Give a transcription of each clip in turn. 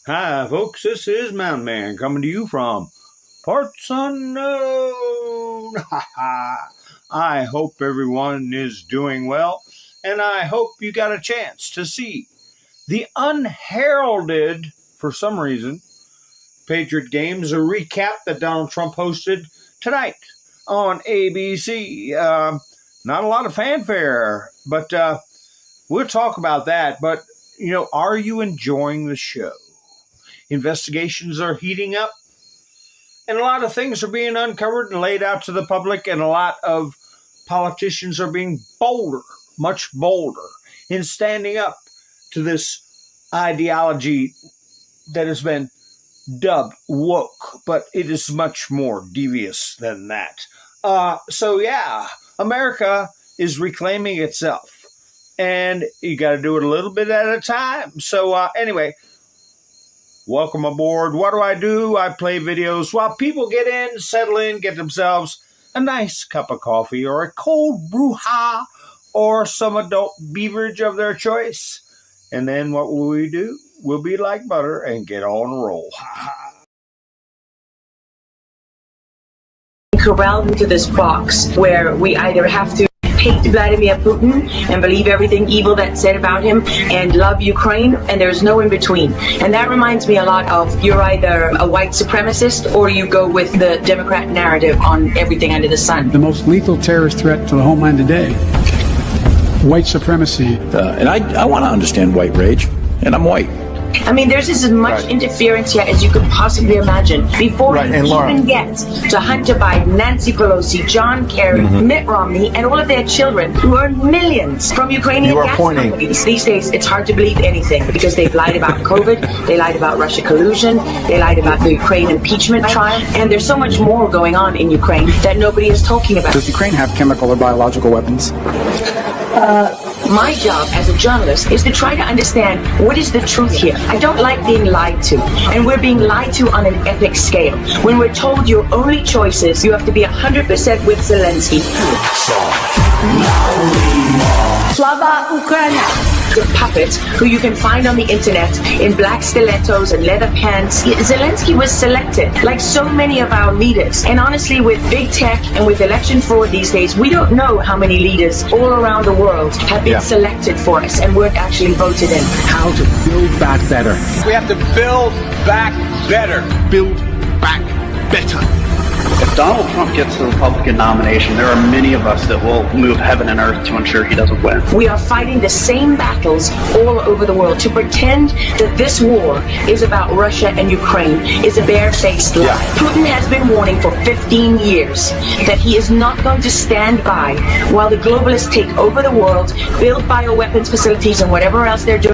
Hi, folks. This is Mountain Man coming to you from parts unknown. I hope everyone is doing well, and I hope you got a chance to see the unheralded, for some reason, Patriot games, a recap that Donald Trump hosted tonight on ABC. Not a lot of fanfare, but we'll talk about that. But, are you enjoying the show? Investigations are heating up, and a lot of things are being uncovered and laid out to the public, and a lot of politicians are being bolder, much bolder, in standing up to this ideology that has been dubbed woke, but it is much more devious than that. America is reclaiming itself, and you got to do it a little bit at a time. Anyway, welcome aboard. What do? I play videos while people get in, settle in, get themselves a nice cup of coffee or a cold brouhaha or some adult beverage of their choice. And then what will we do? We'll be like butter and get on a roll. Corralled into this box where we either have to hate Vladimir Putin and believe everything evil that's said about him and love Ukraine, and there's no in between. And that reminds me a lot of you're either a white supremacist or you go with the Democrat narrative on everything under the sun. The most lethal terrorist threat to the homeland today, white supremacy. And I want to understand white rage, and I'm white. I mean, there's as much interference here as you could possibly imagine. Before you even get to Hunter Biden, Nancy Pelosi, John Kerry, Mitt Romney, and all of their children who earn millions from Ukrainian gas companies. These days, it's hard to believe anything because they've lied about COVID, they lied about Russia collusion, they lied about the Ukraine impeachment trial, and there's so much more going on in Ukraine that nobody is talking about. Does Ukraine have chemical or biological weapons? My job as a journalist is to try to understand what is the truth here. I don't like being lied to, and we're being lied to on an epic scale. When we're told your only choice is you have to be 100% with Zelensky. Slava Ukraina. The puppet who you can find on the internet in black stilettos and leather pants. Zelensky was selected, like so many of our leaders. And honestly, with big tech and with election fraud these days, we don't know how many leaders all around the world have been selected for us and weren't actually voted in. How to build back better. We have to build back better. Build back better. If Donald Trump gets the Republican nomination, there are many of us that will move heaven and earth to ensure he doesn't win. We are fighting the same battles all over the world. To pretend that this war is about Russia and Ukraine is a barefaced lie. Putin has been warning for 15 years that he is not going to stand by while the globalists take over the world, build bioweapons facilities and whatever else they're doing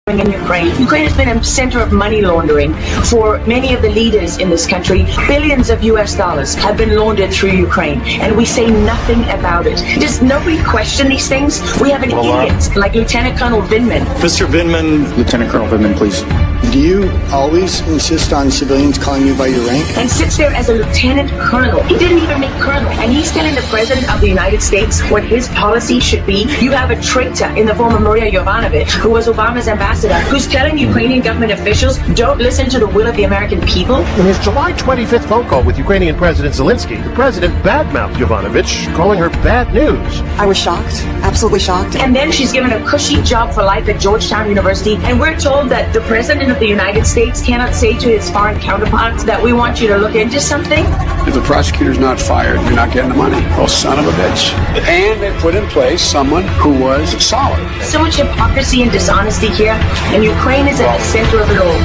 in Ukraine. Ukraine has been a center of money laundering for many of the leaders in this country. Billions of US dollars have been laundered through Ukraine, and we say nothing about it. Does nobody question these things? We have an idiot like Lieutenant Colonel Vindman. Mr. Vindman. Lieutenant Colonel Vindman, please. Do you always insist on civilians calling you by your rank? And sits there as a lieutenant colonel. He didn't even make colonel. And he's telling the president of the United States what his policy should be. You have a traitor in the form of Maria Yovanovitch, who was Obama's ambassador, who's telling Ukrainian government officials, don't listen to the will of the American people. In his July 25th phone call with Ukrainian President Zelensky, the president badmouthed Yovanovitch, calling her bad news. I was shocked, absolutely shocked. And then she's given a cushy job for life at Georgetown University, and we're told that the president of the United States cannot say to his foreign counterparts that we want you to look into something. If the prosecutor's not fired, you're not getting the money. Oh, son of a bitch. And they put in place someone who was solid. So much hypocrisy and dishonesty here, and Ukraine is at the center of it all.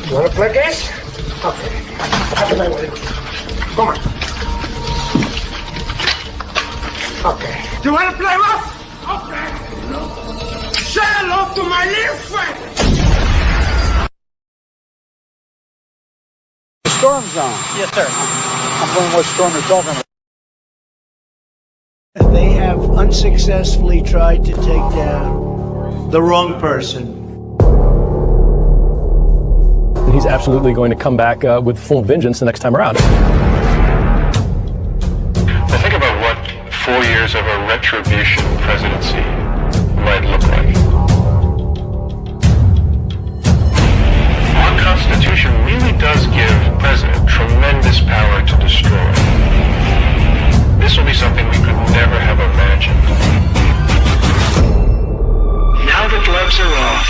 You want to play games? Okay. I'll play with you. Come on. Okay. Do you want to play rough? Okay. Say hello to my little friend. Storm zone. Yes, sir. I'm wondering what storm you're talking about. They have unsuccessfully tried to take down the wrong person. He's absolutely going to come back with full vengeance the next time around. Think about what 4 years of a retribution presidency might look like. Our Constitution really does give the president tremendous power to destroy. This will be something we could never have imagined. Now the gloves are off.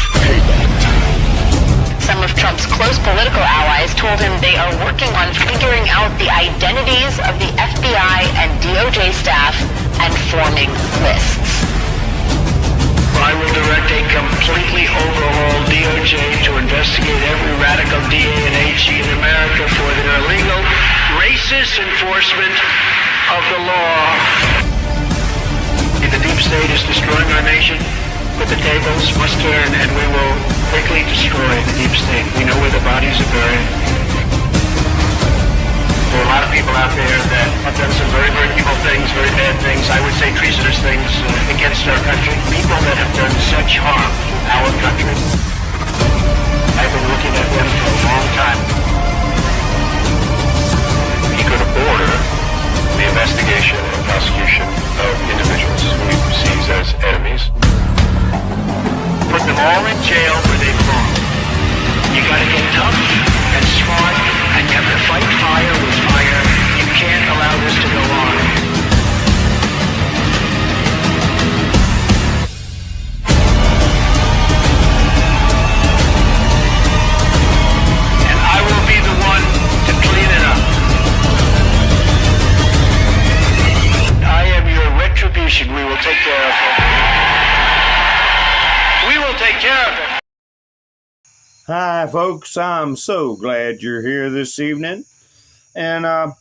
Some of Trump's close political allies told him they are working on figuring out the identities of the FBI and DOJ staff and forming lists. I will direct a completely overhauled DOJ to investigate every radical DA and AG in America for their illegal, racist enforcement of the law. If the deep state is destroying our nation, but the tables must turn and we will quickly destroy the deep state. We know where the bodies are buried. There are a lot of people out there that have done some very, very evil things, very bad things, I would say treasonous things against our country. People that have done such harm to our country. I've been looking at them for a long time. He could order the investigation and prosecution of individuals who he perceives as enemies. Put them all in jail where they belong. You gotta get tough and smart, and you have to fight fire with fire. You can't allow this to go on. And I will be the one to clean it up. I am your retribution. We will take care of it. We will take care of it. Hi, folks. I'm so glad you're here this evening. And let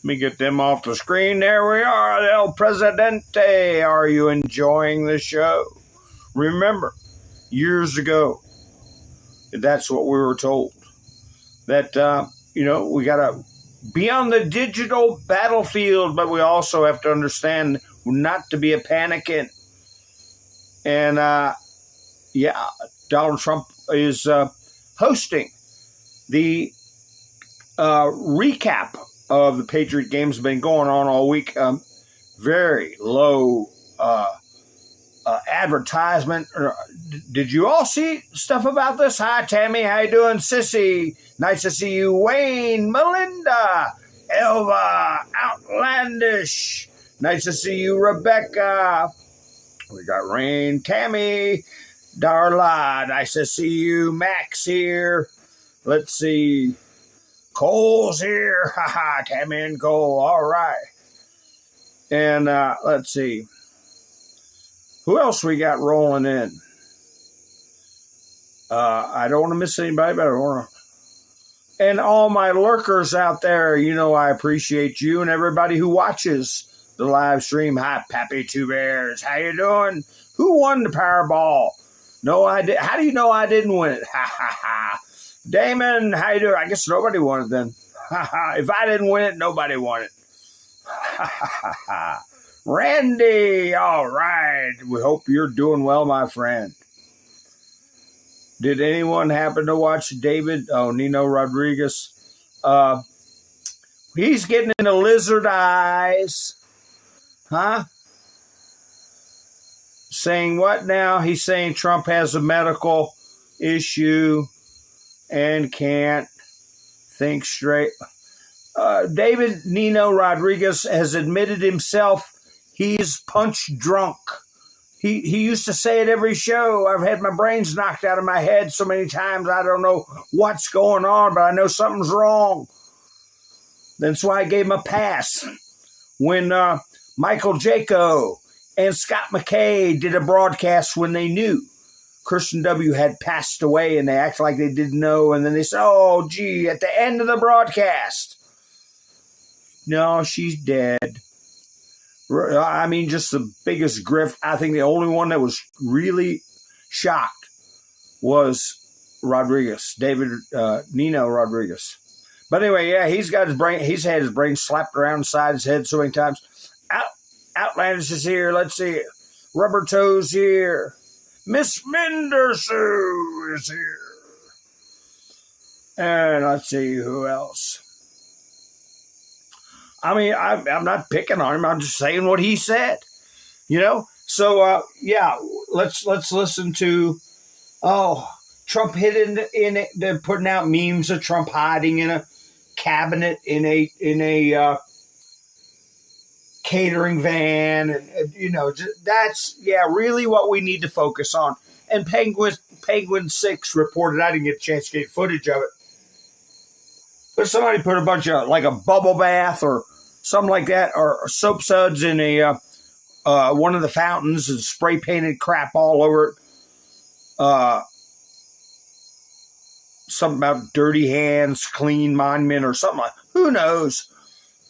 me get them off the screen. There we are, El Presidente. Are you enjoying the show? Remember, years ago, that's what we were told. That, we got to be on the digital battlefield, but we also have to understand not to be a panicking. And, Donald Trump is hosting the recap of the Patriot games. Been going on all week. Very low advertisement. Did you all see stuff about this? Hi, Tammy. How you doing? Sissy. Nice to see you. Wayne, Melinda, Elva, Outlandish. Nice to see you, Rebecca. We got Rain, Tammy, Darla. Nice to see you. Max here. Let's see. Cole's here. Haha, Tammy and Cole. All right. And let's see. Who else we got rolling in? I don't want to miss anybody, but I don't want to. And all my lurkers out there, I appreciate you and everybody who watches the live stream. Hi, Pappy Two Bears. How you doing? Who won the Powerball? No, I did. How do you know I didn't win it? Ha ha ha. Damon, how you doing? I guess nobody won it then. Ha ha. If I didn't win it, nobody won it. Ha ha ha. Randy, all right. We hope you're doing well, my friend. Did anyone happen to watch David? Oh, Nino Rodriguez. He's getting into lizard eyes. Huh? Saying what now? He's saying Trump has a medical issue and can't think straight. David Nino Rodriguez has admitted himself he's punch drunk. He used to say it every show. I've had my brains knocked out of my head so many times I don't know what's going on, but I know something's wrong. That's why I gave him a pass. When Michael Jaco and Scott McKay did a broadcast when they knew Kristen W. had passed away and they acted like they didn't know, and then they said, oh, gee, at the end of the broadcast. No, she's dead. I mean, just the biggest grift. I think the only one that was really shocked was Rodriguez, David Nino Rodriguez. But anyway, yeah, he's got his brain. He's had his brain slapped around inside his head so many times. Outlandish is here. Let's see. Rubber Toes here. Miss Mendersu is here. And let's see who else. I mean, I'm not picking on him. I'm just saying what he said. You know. So yeah, let's listen to. Oh, Trump hidden in it. They're putting out memes of Trump hiding in a cabinet in a catering van, and you know, that's really what we need to focus on. And Penguin 6 reported. I didn't get a chance to get footage of it, but somebody put a bunch of like a bubble bath or something like that, or soap suds in a one of the fountains and spray painted crap all over it. Something about dirty hands, clean monument, or something like. Who knows?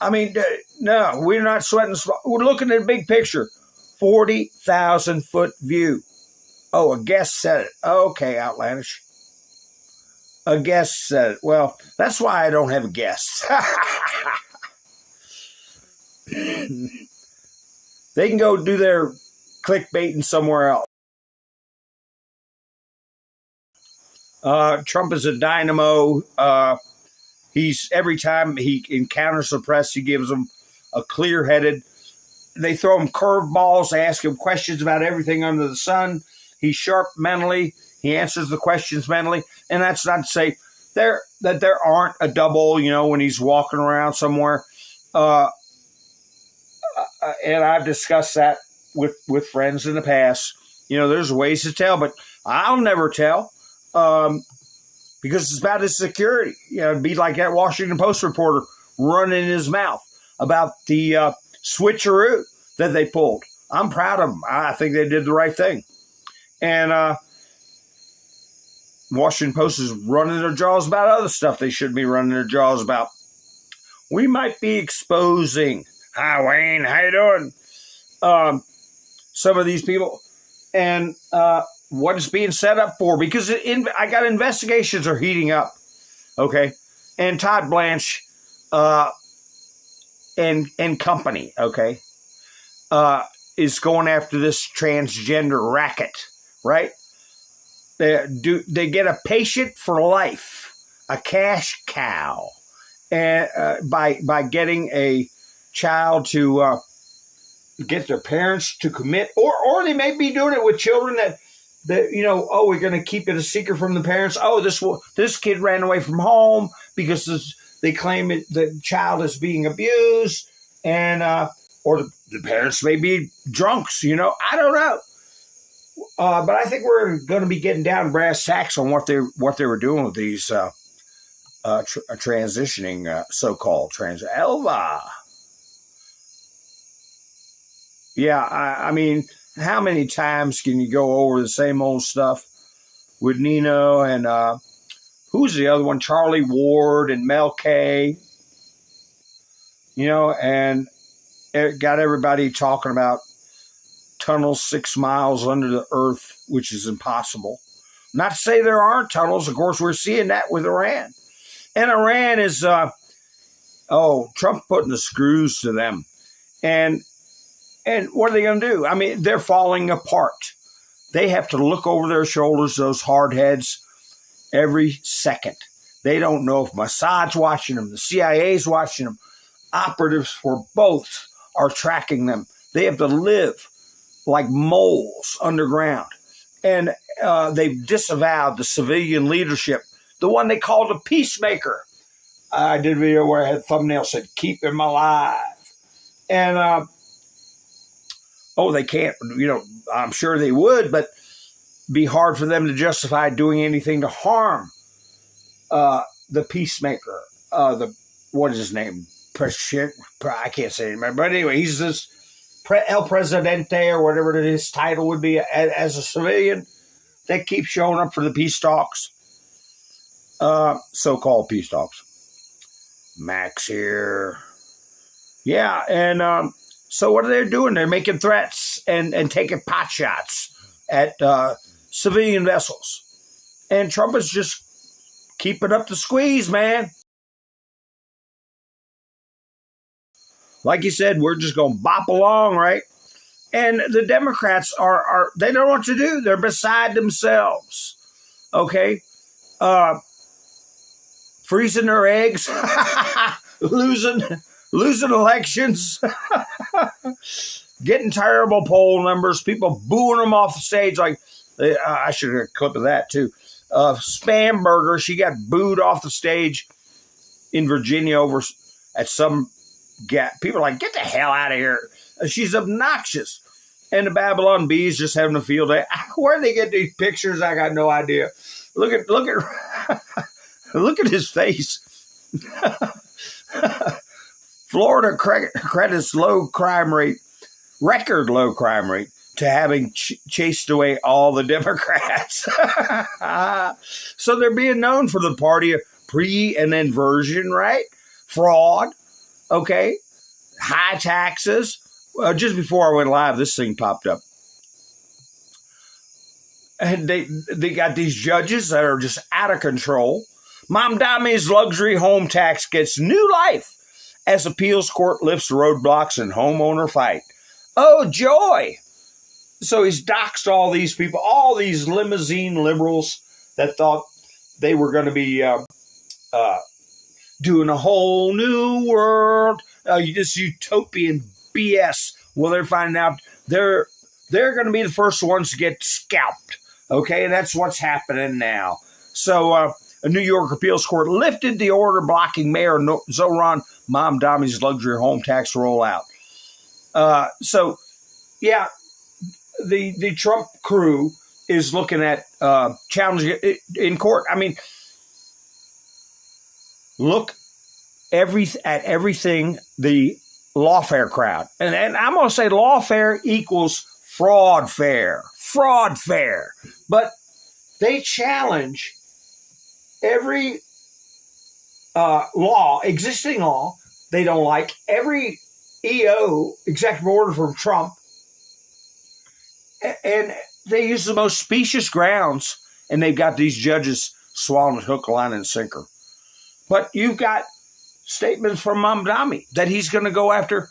I mean, no, we're not sweating. We're looking at a big picture. 40,000 foot view. Oh, a guest said it. Okay, outlandish. A guest said it. Well, that's why I don't have a guest. They can go do their clickbaiting somewhere else. Trump is a dynamo. He's every time he encounters the press, he gives them a clear-headed. They throw him curveballs. They ask him questions about everything under the sun. He's sharp mentally. He answers the questions mentally, and that's not to say that there aren't a double. You know, when he's walking around somewhere, and I've discussed that with friends in the past. You know, there's ways to tell, but I'll never tell. Because it's about his security. You know, it'd be like that Washington Post reporter running his mouth about the switcheroo that they pulled. I'm proud of them. I think they did the right thing. And Washington Post is running their jaws about other stuff they shouldn't be running their jaws about. We might be exposing. Hi, Wayne. How you doing? Some of these people. And what is being set up for, because I got investigations are heating up, okay, and Todd Blanche and company, okay, is going after this transgender racket, right? They get a patient for life, a cash cow, and by getting a child to get their parents to commit, or they may be doing it with children that you know, oh, we're going to keep it a secret from the parents. Oh, this kid ran away from home because they claim the child is being abused, and or the parents may be drunks. You know, I don't know. But I think we're going to be getting down brass tacks on what they were doing with these transitioning so-called trans Elva. Yeah, I mean. How many times can you go over the same old stuff with Nino and who's the other one? Charlie Ward and Mel K. You know, and it got everybody talking about tunnels 6 miles under the earth, which is impossible. Not to say there aren't tunnels. Of course, we're seeing that with Iran. And Iran is, Trump putting the screws to them. And what are they going to do? I mean, they're falling apart. They have to look over their shoulders, those hardheads, every second. They don't know if Mossad's watching them, the CIA's watching them. Operatives for both are tracking them. They have to live like moles underground. And they've disavowed the civilian leadership, the one they called a peacemaker. I did a video where I had a thumbnail said, keep him alive. And, they can't, you know, I'm sure they would, but be hard for them to justify doing anything to harm the peacemaker. What is his name? I can't say it, but anyway, he's this El Presidente or whatever his title would be as a civilian that keeps showing up for the peace talks, so-called peace talks. Max here. Yeah, and so what are they doing? They're making threats and taking pot shots at civilian vessels. And Trump is just keeping up the squeeze, man. Like you said, we're just going to bop along, right? And the Democrats are they don't know what to do. They're beside themselves. Okay? Freezing their eggs, losing losing elections, getting terrible poll numbers, people booing them off the stage. Like, I should have a clip of that too. Spam Burger, she got booed off the stage in Virginia over at some people are like, get the hell out of here. She's obnoxious. And the Babylon Bees just having a field day. Where they get these pictures, I got no idea. Look at look at his face. Florida credits record low crime rate to having chased away all the Democrats. So they're being known for the party of pre and inversion, right? Fraud, okay? High taxes. Just before I went live, this thing popped up. And they got these judges that are just out of control. Mamdami's luxury home tax gets new life as appeals court lifts roadblocks in homeowner fight. Oh, joy. So he's doxed all these people, all these limousine liberals that thought they were going to be doing a whole new world, this utopian BS. Well, they're finding out they're going to be the first ones to get scalped. Okay, and that's what's happening now. So a New York appeals court lifted the order blocking Mayor Zohran Mamdami's luxury home tax rollout. So, yeah, the Trump crew is looking at challenging it in court. I mean, look at everything the lawfare crowd. And I'm going to say lawfare equals fraud fair. But they challenge every existing law they don't like, every EO, executive order from Trump, and they use the most specious grounds, and they've got these judges swallowing it hook, line, and sinker. But you've got statements from Mamdami that he's going to go after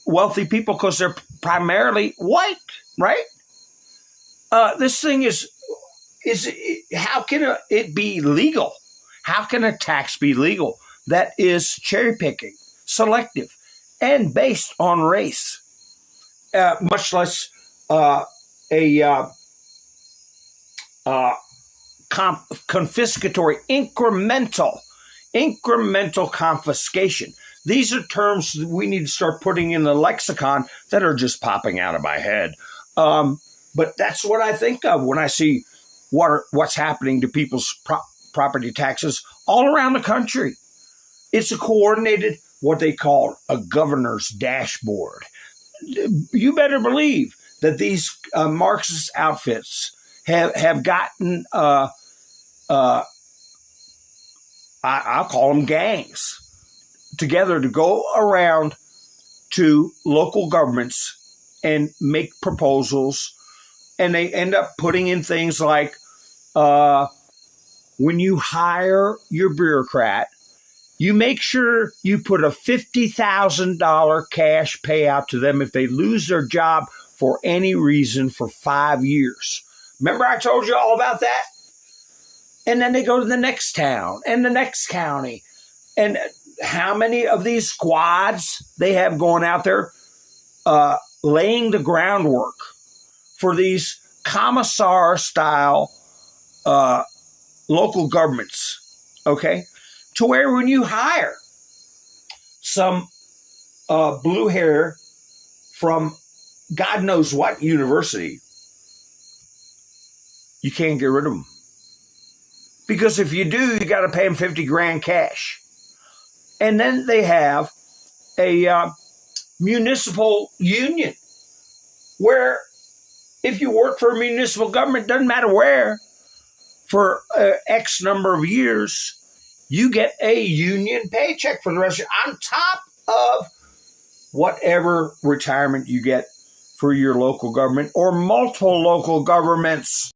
wealthy people because they're primarily white, right? This thing is how can it be legal? How can a tax be legal that is cherry picking, selective, and based on race, much less confiscatory, incremental confiscation. These are terms that we need to start putting in the lexicon that are just popping out of my head. But that's what I think of when I see what's happening to people's property taxes all around the country. It's a coordinated, what they call a governor's dashboard. You better believe that these Marxist outfits have gotten, I'll call them gangs, together to go around to local governments and make proposals. And they end up putting in things like when you hire your bureaucrat, you make sure you put a $50,000 cash payout to them if they lose their job for any reason for 5 years. Remember I told you all about that? And then they go to the next town and the next county. And how many of these squads they have going out there laying the groundwork for these commissar-style local governments, okay? To where when you hire some blue hair from God knows what university, you can't get rid of them. Because if you do, you got to pay them $50,000 cash. And then they have a municipal union where if you work for a municipal government, doesn't matter where, for X number of years, you get a union paycheck for the rest of on top of whatever retirement you get for your local government or multiple local governments.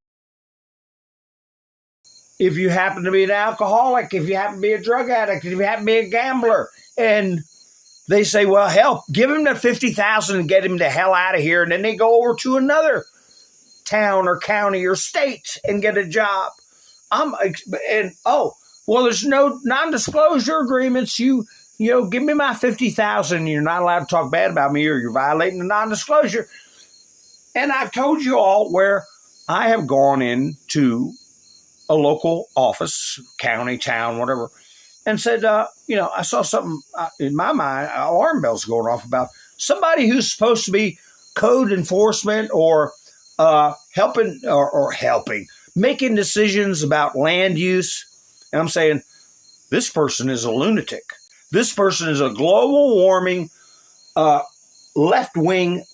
If you happen to be an alcoholic, if you happen to be a drug addict, if you happen to be a gambler, and they say, well, hell, give him the $50,000 and get him the hell out of here. And then they go over to another town or county or state and get a job. Well, there's no non-disclosure agreements. You give me my $50,000. You're not allowed to talk bad about me, or you're violating the non-disclosure. And I've told you all where I have gone into a local office, county, town, whatever, and said, I saw something in my mind, alarm bells going off about somebody who's supposed to be code enforcement or helping, making decisions about land use. And I'm saying, this person is a lunatic. This person is a global warming, left-wing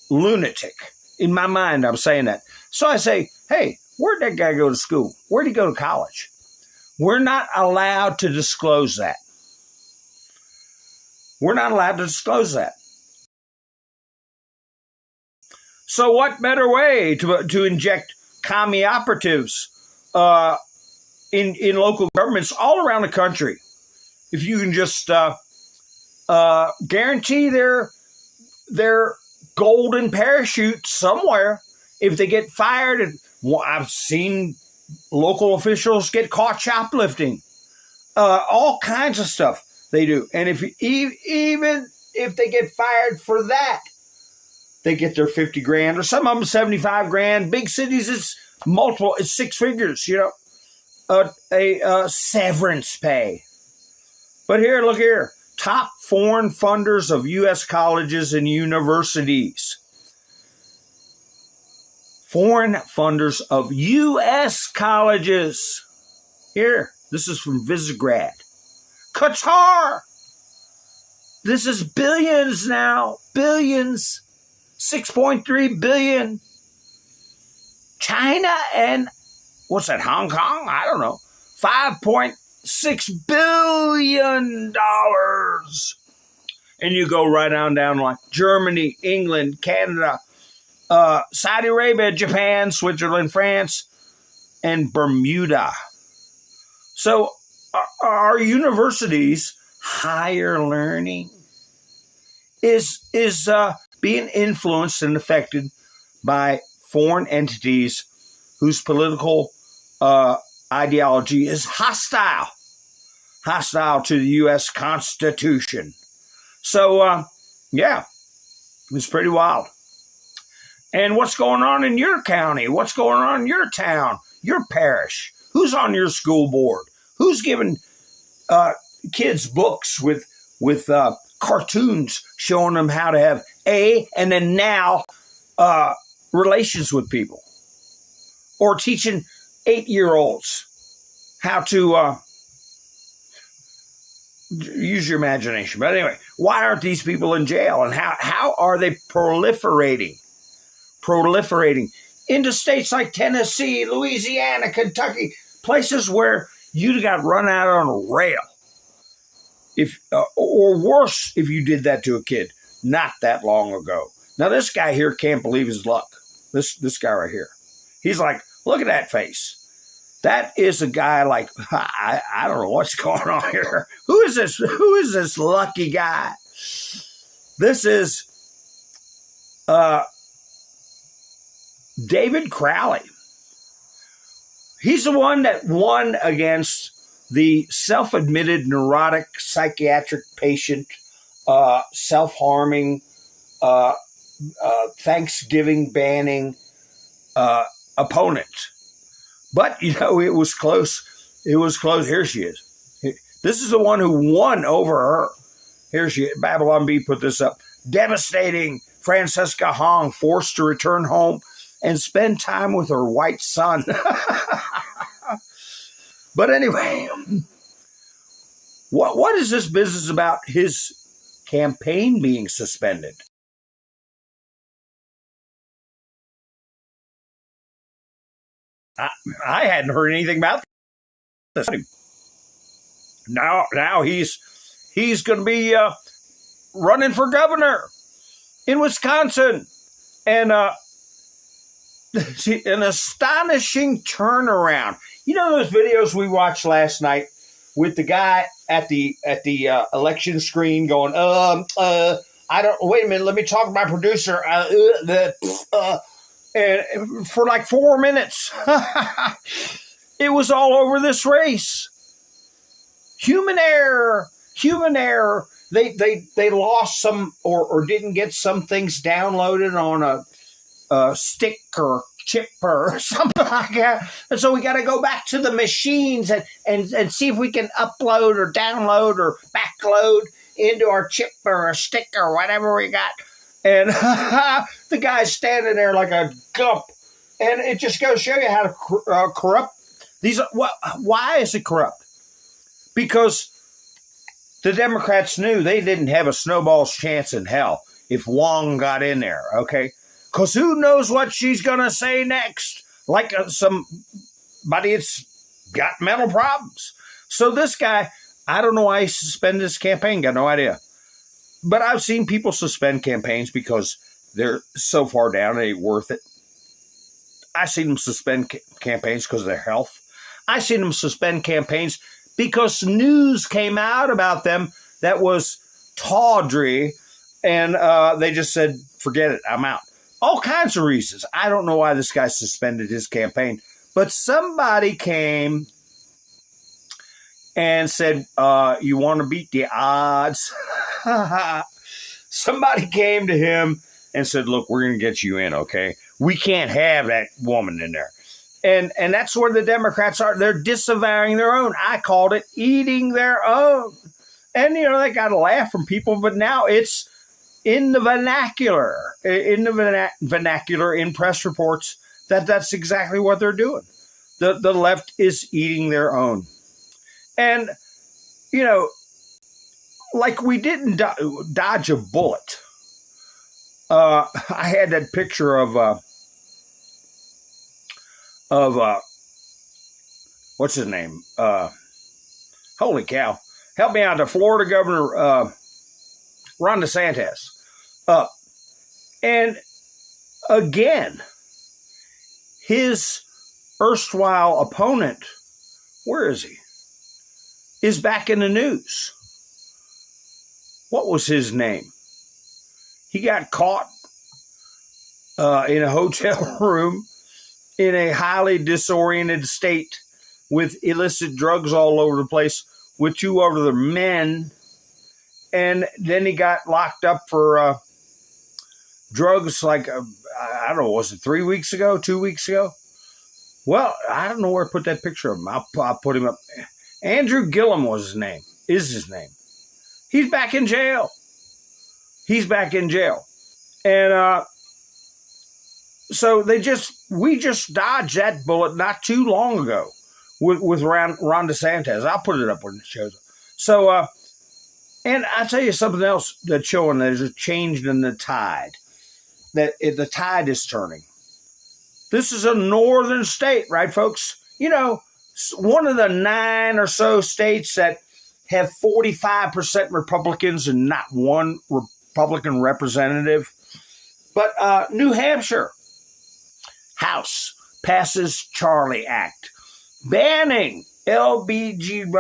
lunatic. In my mind, I'm saying that. So I say, hey, where'd that guy go to school? Where'd he go to college? We're not allowed to disclose that. We're not allowed to disclose that. So what better way to inject commie operatives in local governments all around the country? If you can just guarantee their golden parachute somewhere. If they get fired, I've seen local officials get caught shoplifting. All kinds of stuff they do. And even if they get fired for that, they get their $50,000, or some of them $75,000. Big cities, it's multiple. It's six figures. A severance pay. But here, look here. Top foreign funders of U.S. colleges and universities. Foreign funders of U.S. colleges. Here, this is from Visegrad. Qatar. This is billions now. Billions. 6.3 billion. China and, what's that, Hong Kong? I don't know. $5.6 billion. And you go right on down like Germany, England, Canada, Saudi Arabia, Japan, Switzerland, France, and Bermuda. So our universities, higher learning, is being influenced and affected by foreign entities whose political ideology is hostile to the U.S. Constitution. So, it's pretty wild. And what's going on in your county? What's going on in your town, your parish? Who's on your school board? Who's giving kids books with cartoons showing them how to have and then now relations with people? Or teaching 8-year-olds how to use your imagination. But anyway, why aren't these people in jail? And how are they proliferating into states like Tennessee, Louisiana, Kentucky, places where you got run out on a rail. Or worse, if you did that to a kid not that long ago. Now, this guy here can't believe his luck. This guy right here. He's like, look at that face. That is a guy like, I don't know what's going on here. Who is this? Who is this lucky guy? This is David Crowley. He's the one that won against the self-admitted neurotic psychiatric patient, self-harming, Thanksgiving banning opponent. But, it was close. It was close. Here she is. This is the one who won over her. Here she is. Babylon Bee put this up. Devastating. Francesca Hong forced to return home and spend time with her white son. But anyway, what is this business about his campaign being suspended? I hadn't heard anything about this. Now he's going to be running for governor in Wisconsin, and an astonishing turnaround. You know those videos we watched last night with the guy at the election screen going, wait a minute, let me talk to my producer. And for like 4 minutes, it was all over this race. Human error. human error. They lost some or didn't get some things downloaded on a stick or chip or something like that. And so we got to go back to the machines and see if we can upload or download or backload into our chip or a stick or whatever we got. And the guy's standing there like a gump. And it just goes to show you how to corrupt these. Why is it corrupt? Because the Democrats knew they didn't have a snowball's chance in hell if Wong got in there, okay? Because who knows what she's going to say next? Like somebody that's got mental problems. So this guy, I don't know why he suspended his campaign. Got no idea. But I've seen people suspend campaigns because they're so far down it ain't worth it. I've seen them suspend campaigns because of their health. I've seen them suspend campaigns because news came out about them that was tawdry, and they just said, forget it, I'm out. All kinds of reasons. I don't know why this guy suspended his campaign, but somebody came and said, you want to beat the odds? Somebody came to him and said, look, we're going to get you in, okay? We can't have that woman in there. And that's where the Democrats are. They're disavowing their own. I called it eating their own. And, they got a laugh from people, but now it's in the vernacular, in press reports, that's exactly what they're doing. The left is eating their own. And, like we didn't dodge a bullet. I had that picture of what's his name? Holy cow. Help me out. The Florida governor, Ron DeSantis. And again, his erstwhile opponent, where is he? Is back in the news. What was his name? He got caught in a hotel room in a highly disoriented state with illicit drugs all over the place with two other men. And then he got locked up for drugs like, I don't know, was it 3 weeks ago, 2 weeks ago? Well, I don't know where I put that picture of him. I'll put him up. Andrew Gillum is his name. He's back in jail. And so we just dodged that bullet not too long ago with Ron DeSantis. I'll put it up when it shows up. So, and I'll tell you something else that's showing there's a change in the tide. The tide is turning. This is a northern state, right, folks? One of the 9 or so states that have 45% Republicans and not one Republican representative. But New Hampshire House passes Charlie Act, banning LBG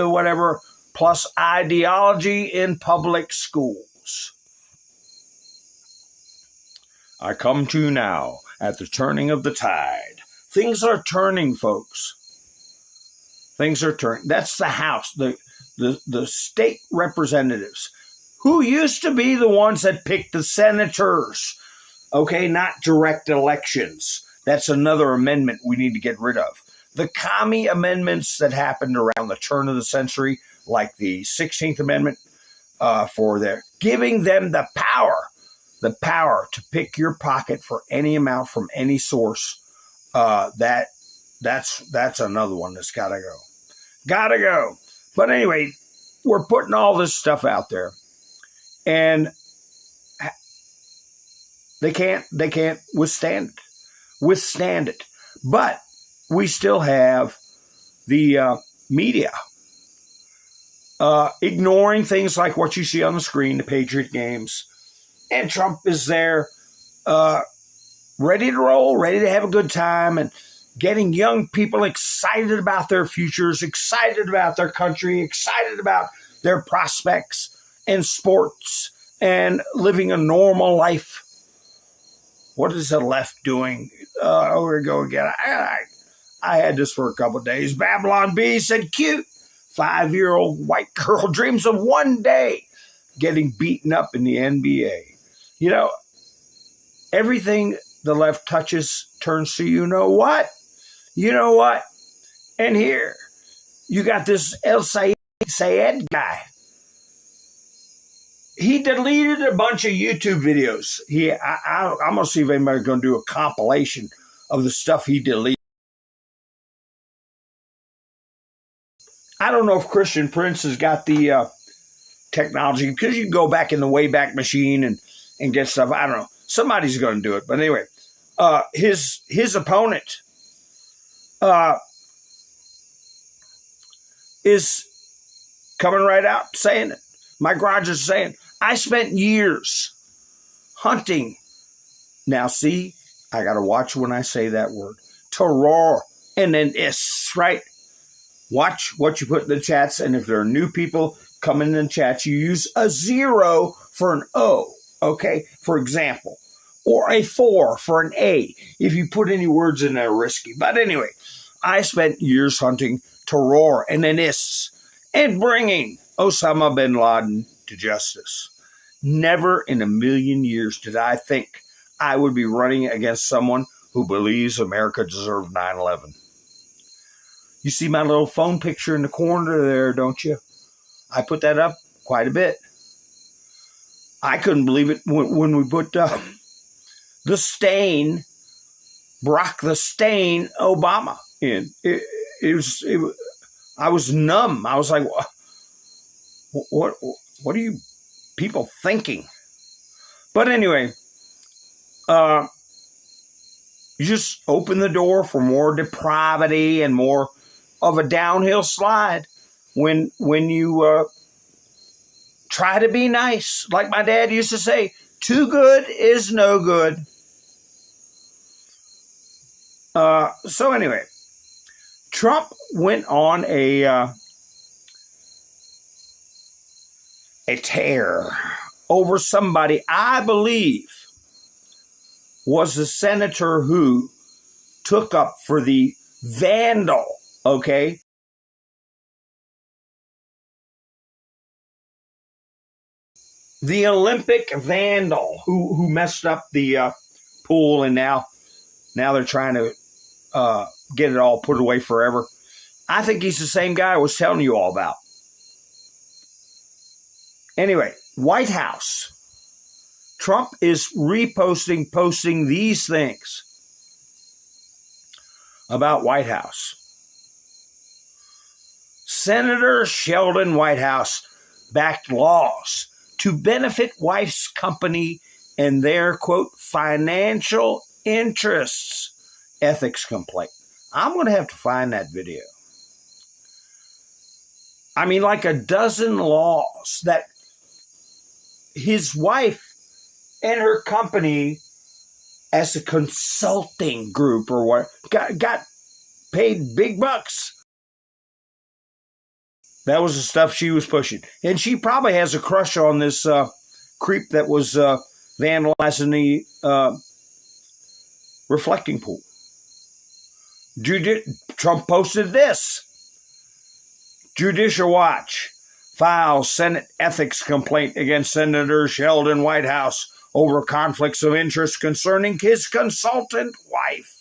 whatever plus ideology in public schools. I come to now at the turning of the tide. Things are turning, folks. Things are turning. That's the House, the state representatives, who used to be the ones that picked the senators. Okay, not direct elections. That's another amendment we need to get rid of. The Comey amendments that happened around the turn of the century, like the 16th Amendment, for their giving them the power to pick your pocket for any amount from any source. That's another one that's gotta go. But anyway, we're putting all this stuff out there, and they can't withstand it. But we still have the media ignoring things like what you see on the screen, the Patriot games, and Trump is there, ready to roll, ready to have a good time, and getting young people excited about their futures, excited about their country, excited about their prospects and sports and living a normal life. What is the left doing? Here we go again. I had this for a couple of days. Babylon B said, cute. 5-year-old white girl dreams of one day getting beaten up in the NBA. You know, everything the left touches turns to you know what? You know what? And here, you got this El Sayed guy. He deleted a bunch of YouTube videos. I'm going to see if anybody's going to do a compilation of the stuff he deleted. I don't know if Christian Prince has got the technology, because you can go back in the Wayback Machine and get stuff. I don't know. Somebody's going to do it. But anyway, his opponent is coming right out saying it. Mike Rogers is saying, I spent years hunting. Now, see, I got to watch when I say that word. Terror. And then right? Watch what you put in the chats. And if there are new people coming in the chats, you use a 0 for an O, okay? For example. Or a 4 for an A. If you put any words in there, risky. But anyway, I spent years hunting terror and then and bringing Osama bin Laden to justice. Never in a million years did I think I would be running against someone who believes America deserved 9/11. You see my little phone picture in the corner there, don't you? I put that up quite a bit. I couldn't believe it when we put the stain, Barack the Stain Obama in. I was numb. I was like, what are you people thinking? But anyway, you just open the door for more depravity and more of a downhill slide when you try to be nice. Like my dad used to say, too good is no good. So anyway, Trump went on a tear over somebody I believe was the senator who took up for the vandal, okay? The Olympic vandal who messed up the pool, and now they're trying to get it all put away forever. I think he's the same guy I was telling you all about. Anyway, White House. Trump is posting these things about White House. Senator Sheldon Whitehouse backed laws to benefit wife's company and their, quote, financial interests. Ethics complaint. I'm going to have to find that video. I mean, like a dozen laws that his wife and her company, as a consulting group or what, got paid big bucks. That was the stuff she was pushing. And she probably has a crush on this creep that was vandalizing the reflecting pool. Trump posted this. Judicial Watch files Senate ethics complaint against Senator Sheldon Whitehouse over conflicts of interest concerning his consultant wife.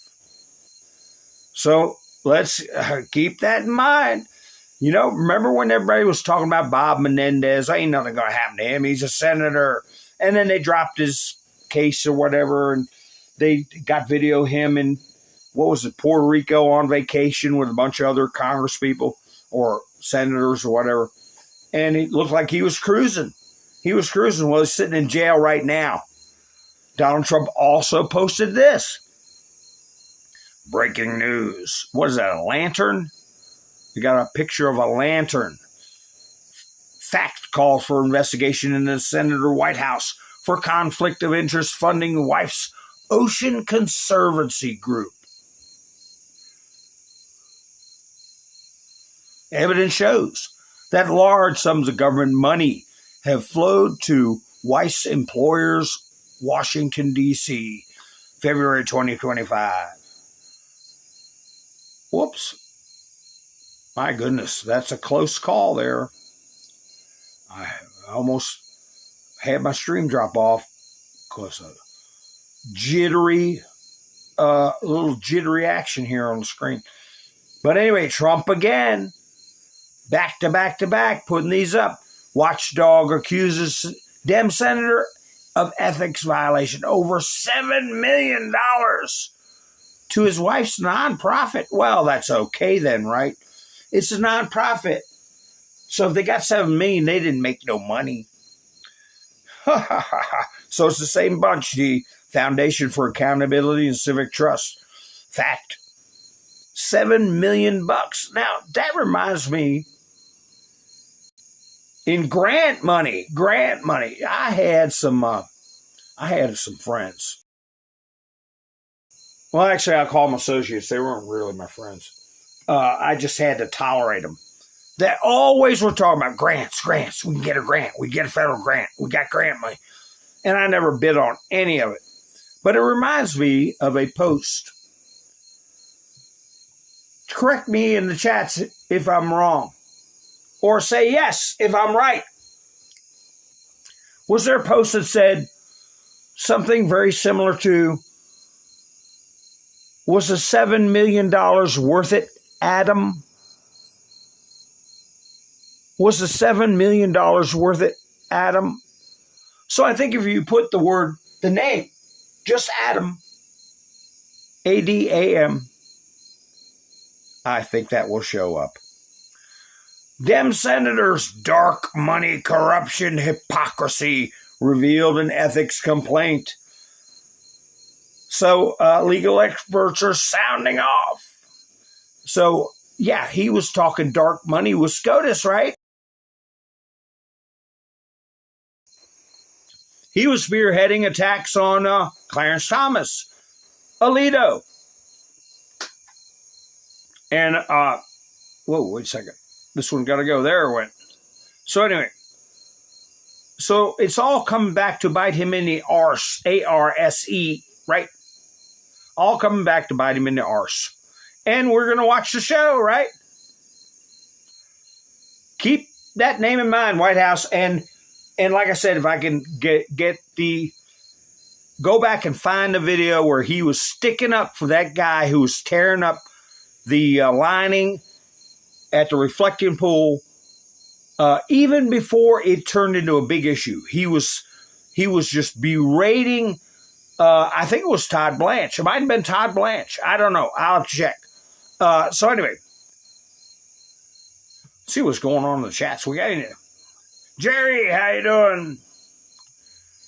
So let's keep that in mind. You know, remember when everybody was talking about Bob Menendez? Ain't nothing going to happen to him. He's a senator. And then they dropped his case or whatever, and they got video of him in, what was it, Puerto Rico on vacation with a bunch of other Congress people or senators or whatever. And it looked like he was cruising. He was cruising. Well, he's sitting in jail right now. Donald Trump also posted this. Breaking news. What is that, a lantern? You got a picture of a lantern. Fact calls for investigation in the Senator White House for conflict of interest funding wife's Ocean Conservancy group. Evidence shows that large sums of government money have flowed to wife's employers, Washington, D.C., February 2025. Whoops. My goodness, that's a close call there. I almost had my stream drop off because of little jittery action here on the screen. But anyway, Trump again, back to back to back, putting these up. Watchdog accuses Dem senator of ethics violation, over $7 million to his wife's nonprofit. Well, that's okay then, right? It's a nonprofit. So if they got $7 million, they didn't make no money. So it's the same bunch, the Foundation for Accountability and Civic Trust. Fact. $7 million. Now, that reminds me, in grant money, I had some friends. Well, actually, I call them associates. They weren't really my friends. I just had to tolerate them. That always were talking about grants. We can get a grant. We get a federal grant. We got grant money. And I never bid on any of it. But it reminds me of a post. Correct me in the chats if I'm wrong. Or say yes if I'm right. Was there a post that said something very similar to, was the $7 million worth it, Adam? Was the $7 million worth it, Adam? So I think if you put the name, just Adam, A-D-A-M, I think that will show up. Dem senators' dark money, corruption, hypocrisy revealed in ethics complaint. So legal experts are sounding off. So, yeah, he was talking dark money with SCOTUS, right? He was spearheading attacks on Clarence Thomas, Alito. And, whoa, wait a second. This one got to go. There it went. So anyway, so it's all coming back to bite him in the arse, A-R-S-E, right? All coming back to bite him in the arse. And we're going to watch the show, right? Keep that name in mind, White House. And like I said, if I can go back and find the video where he was sticking up for that guy who was tearing up the lining at the reflecting pool, even before it turned into a big issue. He was just berating, I think it was Todd Blanche. It might have been Todd Blanche. I don't know. I'll check. So anyway, see what's going on in the chats. We got in there. Jerry, how you doing?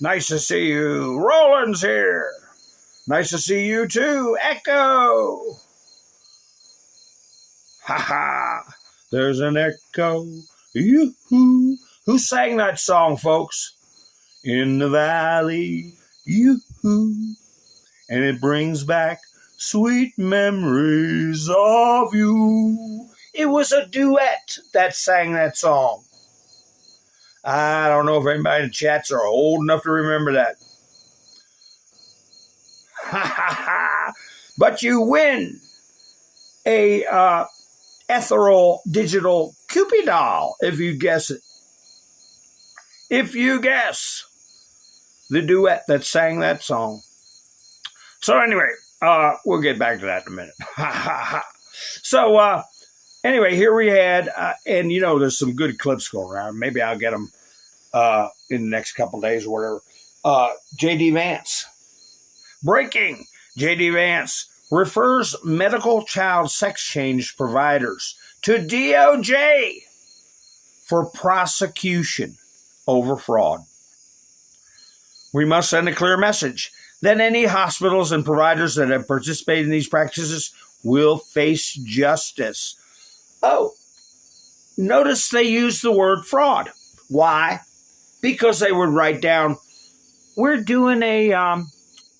Nice to see you. Roland's here. Nice to see you too. Echo. Ha ha. There's an echo. Yoo-hoo. Who sang that song, folks? In the valley. Yoo-hoo. And it brings back sweet memories of you. It was a duet that sang that song. I don't know if anybody in the chats are old enough to remember that. Ha ha ha. But you win a ethereal digital Cupid doll if you guess it. If you guess the duet that sang that song. So anyway, we'll get back to that in a minute. Ha ha ha. So anyway, here we had, and you know, there's some good clips going around. Maybe I'll get them in the next couple days or whatever. J.D. Vance. Breaking. J.D. Vance refers medical child sex change providers to DOJ for prosecution over fraud. We must send a clear message that any hospitals and providers that have participated in these practices will face justice. Oh, notice they use the word fraud. Why? Because they would write down, we're doing a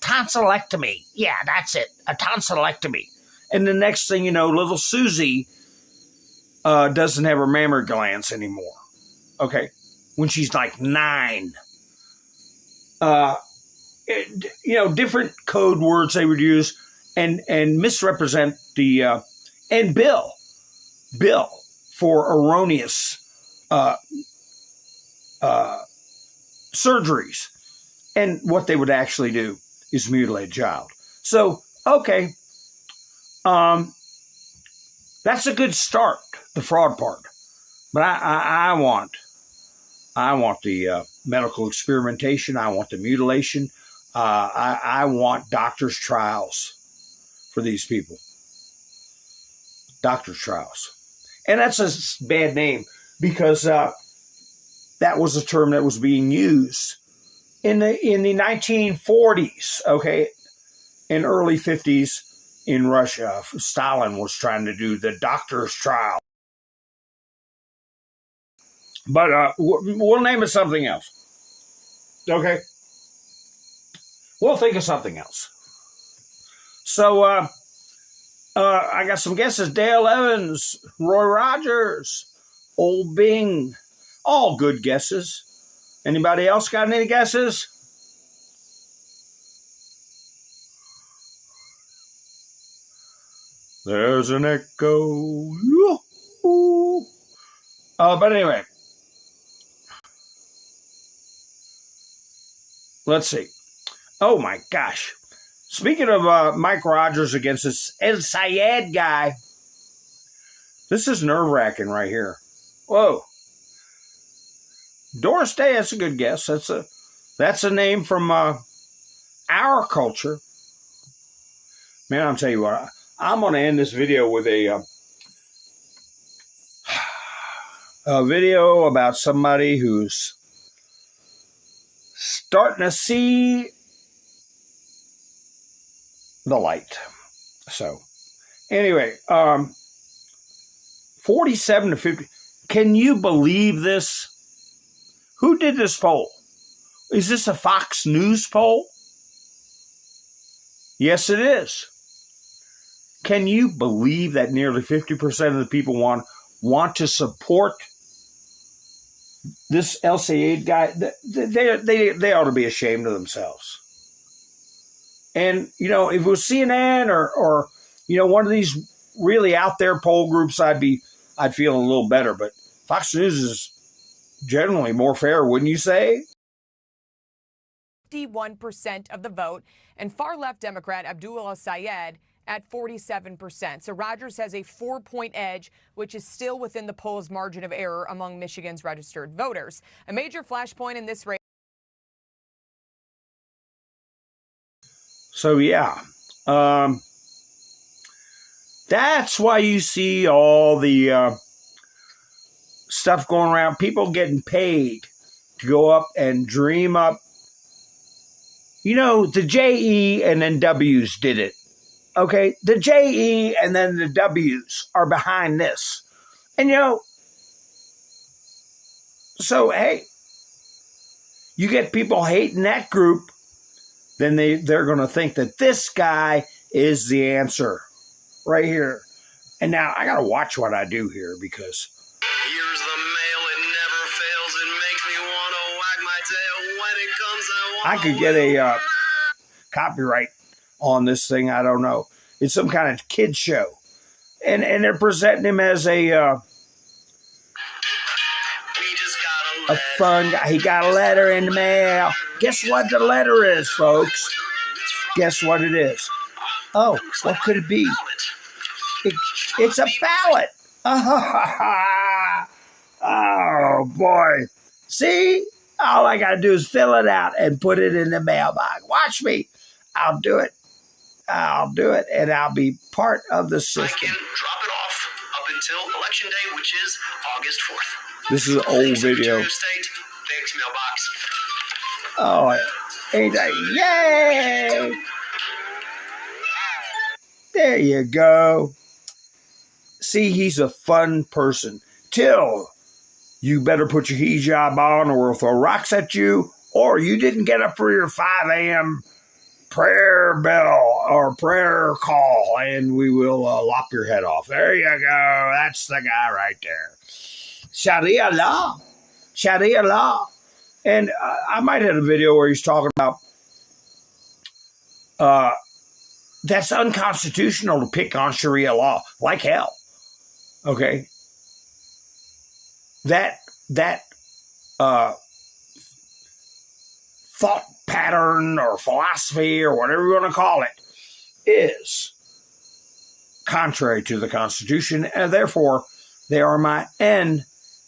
tonsillectomy. Yeah, that's it, a tonsillectomy. And the next thing you know, little Susie doesn't have her mammary glands anymore. Okay, when she's like 9. Different code words they would use and misrepresent and bill bill for erroneous surgeries. And what they would actually do is mutilate a child. So, okay, that's a good start, the fraud part. But I want the medical experimentation. I want the mutilation. I want doctors' trials for these people. Doctors' trials. And that's a bad name because that was a term that was being used in the 1940s, okay, and early 50s in Russia. Stalin was trying to do the doctor's trial. But we'll name it something else. Okay? We'll think of something else. So I got some guesses. Dale Evans, Roy Rogers, Old Bing. All good guesses. Anybody else got any guesses? There's an echo. But anyway. Let's see. Oh my gosh. Speaking of Mike Rogers against this El Sayed guy, this is nerve-wracking right here. Whoa. Doris Day, that's a good guess. That's a name from our culture. Man, I'll tell you what. I'm going to end this video with a video about somebody who's starting to see the light. So, anyway, 47 to 50. Can you believe this? Who did this poll? Is this a Fox News poll? Yes, it is. Can you believe that nearly 50% of the people want to support this El Sayed guy? They ought to be ashamed of themselves. And, you know, if it was CNN or you know, one of these really out there poll groups, I'd feel a little better. But Fox News is generally more fair, wouldn't you say? 51% of the vote, and far-left Democrat Abdul Sayed at 47%. So Rogers has a 4-point edge, which is still within the poll's margin of error among Michigan's registered voters. A major flashpoint in this race. So, yeah, that's why you see all the stuff going around, people getting paid to go up and dream up. You know, the J.E. and then W's did it. Okay, the J.E. and then the W's are behind this. And, you know, so, hey, you get people hating that group, then they're going to think that this guy is the answer right here. And now I got to watch what I do here because here's the mail, it never fails. It makes me want to wag my tail. When it comes, I could get a copyright on this thing. I don't know. It's some kind of kid show. And they're presenting him as a fun guy. He got a letter in the mail. Guess what the letter is, folks? Guess what it is? Oh, what could it be? It's a ballot. Oh, boy. See? All I got to do is fill it out and put it in the mailbox. Watch me. I'll do it. I'll do it, and I'll be part of the system. I can drop it off up until Election Day, which is August 4th. This is an old video. State, thanks, mailbox. Oh, ain't that? Yay! There you go. See, he's a fun person. Till you better put your hijab on or we'll throw rocks at you, or you didn't get up for your 5 a.m. prayer bell or prayer call, and we will lop your head off. There you go. That's the guy right there. Sharia law. Sharia law. And I might have a video where he's talking about that's unconstitutional to pick on Sharia law. Like hell. Okay. That thought pattern or philosophy or whatever you want to call it is contrary to the Constitution, and therefore they are my N.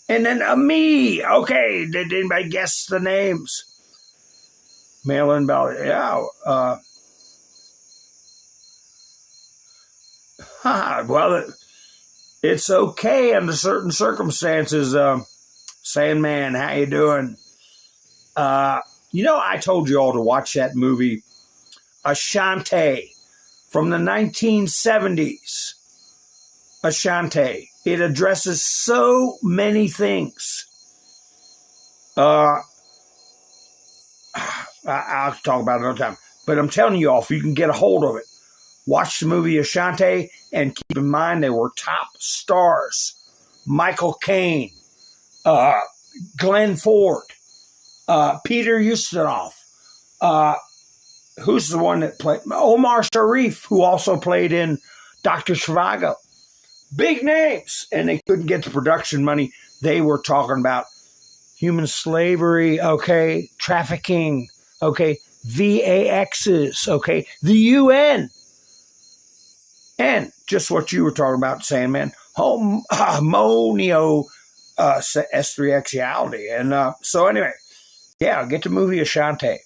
And then a me. Okay, did anybody guess the names? Mail-in ballot. Yeah. Well, it's okay under certain circumstances. Sandman, how you doing? I told you all to watch that movie, Ashanti, from the 1970s. Ashanti. It addresses so many things. I'll talk about it another time. But I'm telling you all, if you can get a hold of it, watch the movie Ashanti, and keep in mind they were top stars. Michael Caine, Glenn Ford, Peter Ustinov, who's the one that played? Omar Sharif, who also played in Dr. Zhivago. Big names, and they couldn't get the production money. They were talking about human slavery, okay, trafficking, okay, VAXs, okay, the UN, and just what you were talking about, Sandman, homonio S3Xuality. And so anyway, yeah, get the movie Ashanti,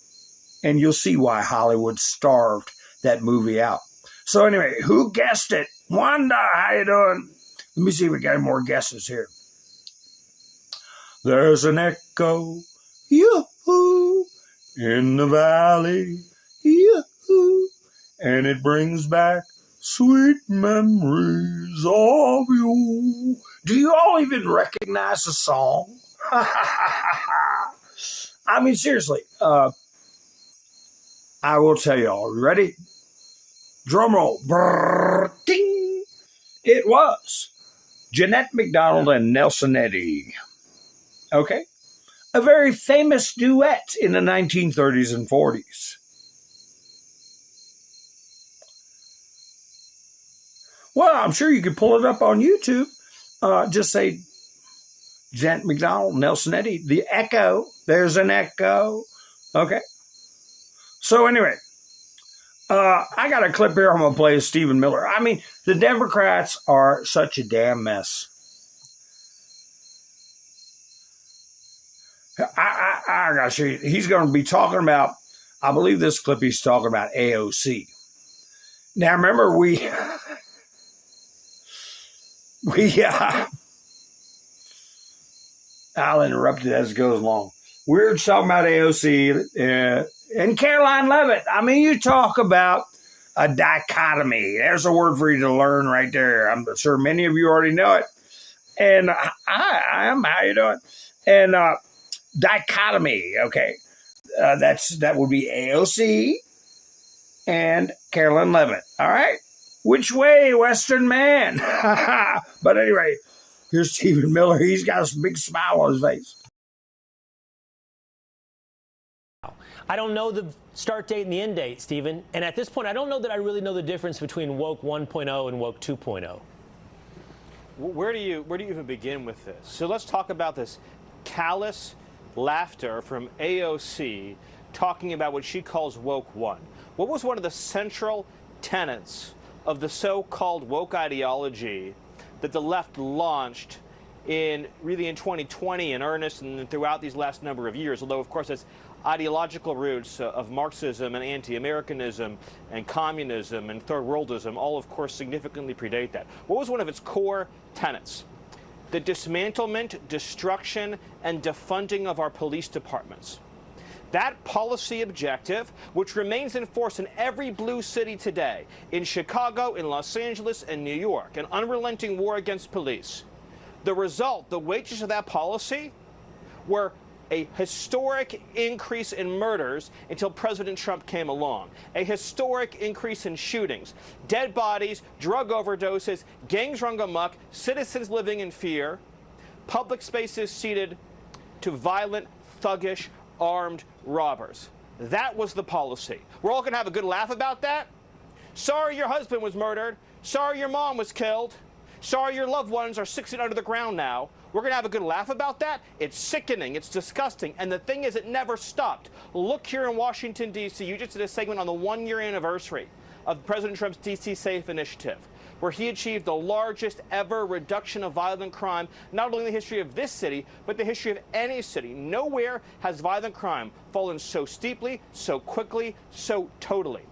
and you'll see why Hollywood starved that movie out. So anyway, who guessed it? Wanda, how you doing? Let me see if we got any more guesses here. There's an echo, yoo-hoo, in the valley, yoo-hoo, and it brings back sweet memories of you. Do you all even recognize the song? I mean, seriously, I will tell you all. Ready? Drum roll. Brrr, ding. It was Jeanette MacDonald and Nelson Eddy. Okay? A very famous duet in the 1930s and 40s. Well, I'm sure you could pull it up on YouTube. Just say Jeanette MacDonald, Nelson Eddy, the echo. There's an echo. Okay? So anyway, I got a clip here I'm going to play of Stephen Miller. I mean, the Democrats are such a damn mess. I got to show you. He's going to be talking about, I believe this clip he's talking about AOC. Now, remember, I'll interrupt it as it goes along. We're talking about AOC and Caroline Leavitt. I mean, you talk about a dichotomy. There's a word for you to learn right there. I'm sure many of you already know it. And I am. How you doing? And dichotomy. Okay, that would be AOC and Caroline Leavitt. All right. Which way, Western man? But anyway, here's Stephen Miller. He's got a big smile on his face. I don't know the start date and the end date, Stephen. And at this point, I don't know that I really know the difference between woke 1.0 and woke 2.0. Where do you even begin with this? So let's talk about this callous laughter from AOC talking about what she calls woke 1. What was one of the central tenets of the so-called woke ideology that the left launched in 2020 in earnest and throughout these last number of years, although of course its ideological roots of Marxism and anti-Americanism and communism and third worldism all of course significantly predate that. What was one of its core tenets? The dismantlement, destruction, and defunding of our police departments. That policy objective, which remains in force in every blue city today, in Chicago, in Los Angeles, and New York, an unrelenting war against police. The result, the wages of that policy, were a historic increase in murders until President Trump came along. A historic increase in shootings, dead bodies, drug overdoses, gangs run amok, citizens living in fear, public spaces ceded to violent, thuggish, armed robbers. That was the policy. We're all going to have a good laugh about that? Sorry your husband was murdered. Sorry your mom was killed. Sorry your loved ones are 6 feet under the ground now. We're going to have a good laugh about that? It's sickening. It's disgusting. And the thing is, it never stopped. Look here in Washington, D.C. You just did a segment on the 1-year anniversary of President Trump's D.C. Safe Initiative, where he achieved the largest ever reduction of violent crime, not only in the history of this city, but the history of any city. Nowhere has violent crime fallen so steeply, so quickly, so totally.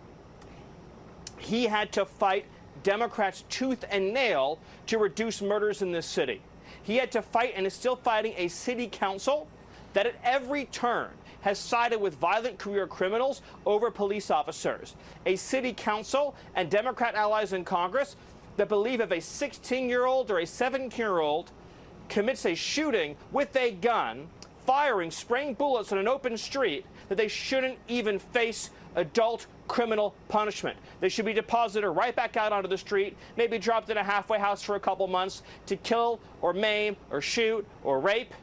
He had to fight Democrats tooth and nail to reduce murders in this city. He had to fight, and is still fighting, a city council that at every turn has sided with violent career criminals over police officers. A city council and Democrat allies in Congress that believe if a 16-year-old or a 17-year-old commits a shooting with a gun, firing, spraying bullets on an open street, that they shouldn't even face adult criminal punishment. They should be deposited right back out onto the street, maybe dropped in a halfway house for a couple months to kill or maim or shoot or rape.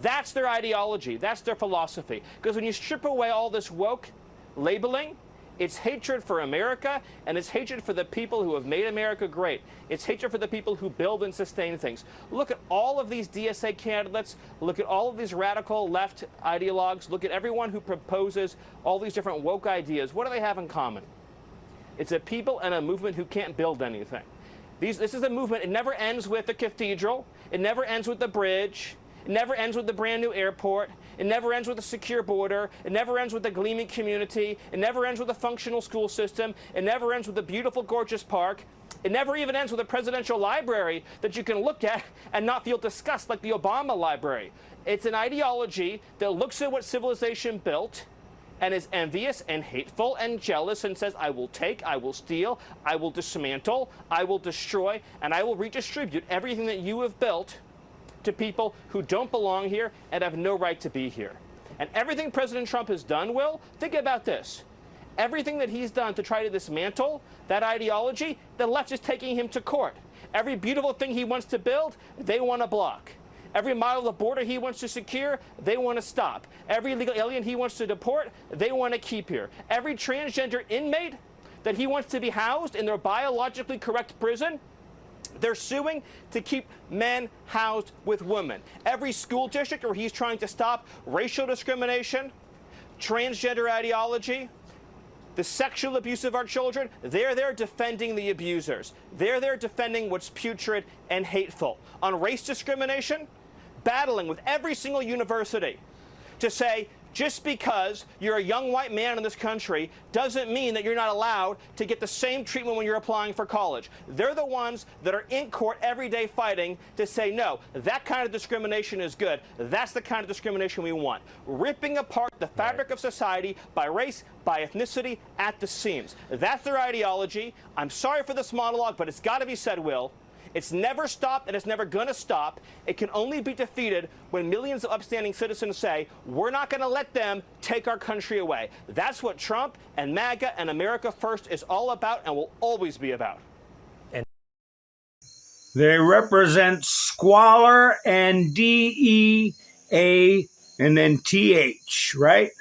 That's their ideology. That's their philosophy. Because when you strip away all this woke labeling, it's hatred for America, and it's hatred for the people who have made America great. It's hatred for the people who build and sustain things. Look at all of these DSA candidates. Look at all of these radical left ideologues. Look at everyone who proposes all these different woke ideas. What do they have in common? It's a people and a movement who can't build anything. This is a movement. It never ends with the cathedral. It never ends with the bridge. It never ends with the brand new airport. It never ends with a secure border. It never ends with a gleaming community. It never ends with a functional school system. It never ends with a beautiful, gorgeous park. It never even ends with a presidential library that you can look at and not feel disgust like the Obama library. It's an ideology that looks at what civilization built and is envious and hateful and jealous and says, I will take, I will steal, I will dismantle, I will destroy, and I will redistribute everything that you have built to people who don't belong here and have no right to be here. And everything President Trump has done, Will, think about this. Everything that he's done to try to dismantle that ideology, the left is taking him to court. Every beautiful thing he wants to build, they want to block. Every mile of the border he wants to secure, they want to stop. Every illegal alien he wants to deport, they want to keep here. Every transgender inmate that he wants to be housed in their biologically correct prison, they're suing to keep men housed with women. Every school district where he's trying to stop racial discrimination, transgender ideology, the sexual abuse of our children, they're there defending the abusers. They're there defending what's putrid and hateful. On race discrimination, battling with every single university to say, just because you're a young white man in this country doesn't mean that you're not allowed to get the same treatment when you're applying for college. They're the ones that are in court every day fighting to say, no, that kind of discrimination is good. That's the kind of discrimination we want. Ripping apart the fabric of society by race, by ethnicity, at the seams. That's their ideology. I'm sorry for this monologue, but it's got to be said, Will. It's never stopped, and it's never going to stop. It can only be defeated when millions of upstanding citizens say, we're not going to let them take our country away. That's what Trump and MAGA and America First is all about and will always be about. They represent squalor and DEA and then TH, right?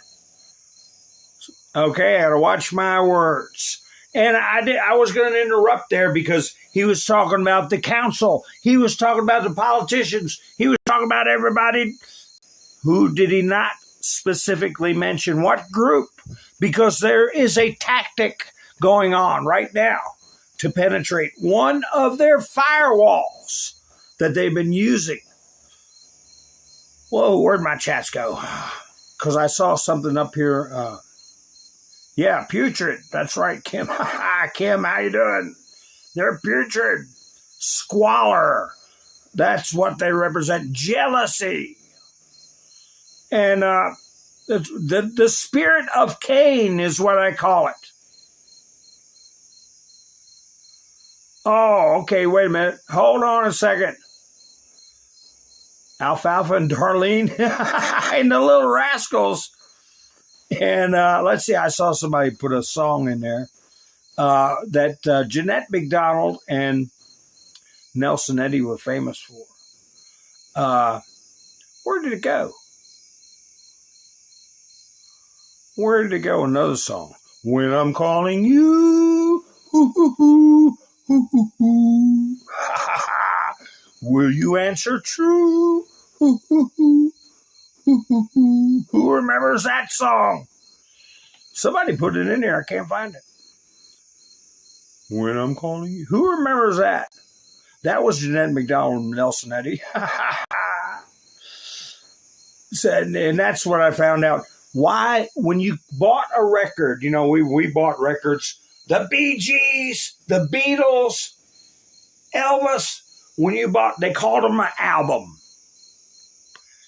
Okay, I got to watch my words. And I was going to interrupt there because he was talking about the council. He was talking about the politicians. He was talking about everybody. Who did he not specifically mention? What group? Because there is a tactic going on right now to penetrate one of their firewalls that they've been using. Whoa, where'd my chats go? Because I saw something up here. Yeah, putrid. That's right, Kim. Kim, how you doing? They're putrid. Squalor. That's what they represent. Jealousy. And the spirit of Cain is what I call it. Oh, okay, wait a minute. Hold on a second. Alfalfa and Darlene and the Little Rascals. And let's see, I saw somebody put a song in there that Jeanette MacDonald and Nelson Eddy were famous for. Where did it go? Where did it go? Another song. When I'm calling you. Hoo, hoo, hoo, hoo, hoo, hoo. Will you answer true? Who remembers that song? Somebody put it in there. I can't find it. When I'm calling you. Who remembers that? That was Jeanette McDonald and Nelson Eddy. And that's what I found out. Why, when you bought a record, you know, we bought records, the Bee Gees, the Beatles, Elvis, when you bought, they called them an album.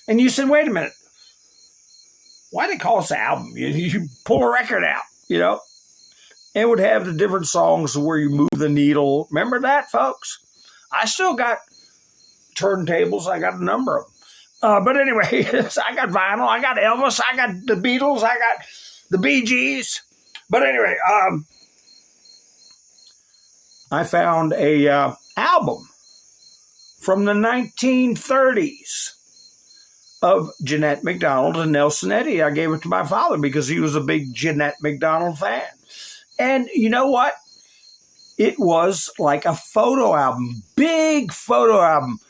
And you said, wait a minute, why do they call us an album? You pull a record out, you know, and it would have the different songs where you move the needle. Remember that, folks? I still got turntables. I got a number of them. But anyway, I got vinyl, I got Elvis, I got the Beatles, I got the Bee Gees. But anyway, I found a album from the 1930s of Jeanette McDonald and Nelson Eddy. I gave it to my father because he was a big Jeanette McDonald fan. And you know what? It was like a photo album, big photo album.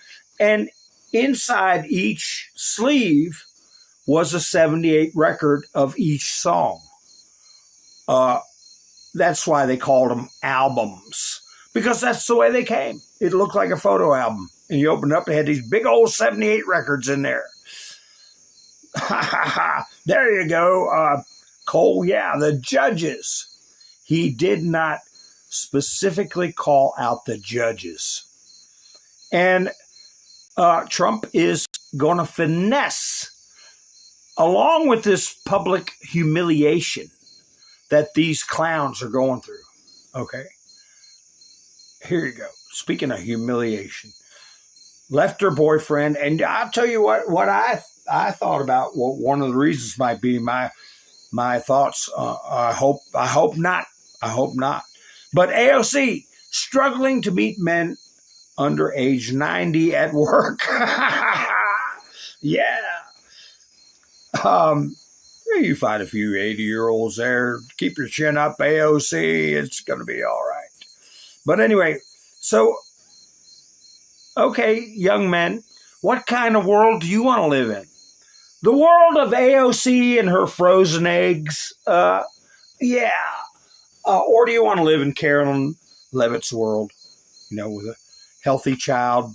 And inside each sleeve was a 78 record of each song. That's why they called them albums, because that's the way they came. It looked like a photo album. And you opened up, they had these big old 78 records in there. There you go. Cole, yeah, the judges. He did not specifically call out the judges. And Trump is going to finesse, along with this public humiliation that these clowns are going through. Okay. Here you go. Speaking of humiliation, left her boyfriend. And I'll tell you what I thought about what one of the reasons might be my thoughts. I hope not. But AOC struggling to meet men under age 90 at work. Yeah. You find a few 80-year-olds there. Keep your chin up, AOC. It's going to be all right. But anyway, so, okay, young men, what kind of world do you want to live in? The world of AOC and her frozen eggs? Yeah. Or do you want to live in Carolyn Levitt's world, you know, with a healthy child,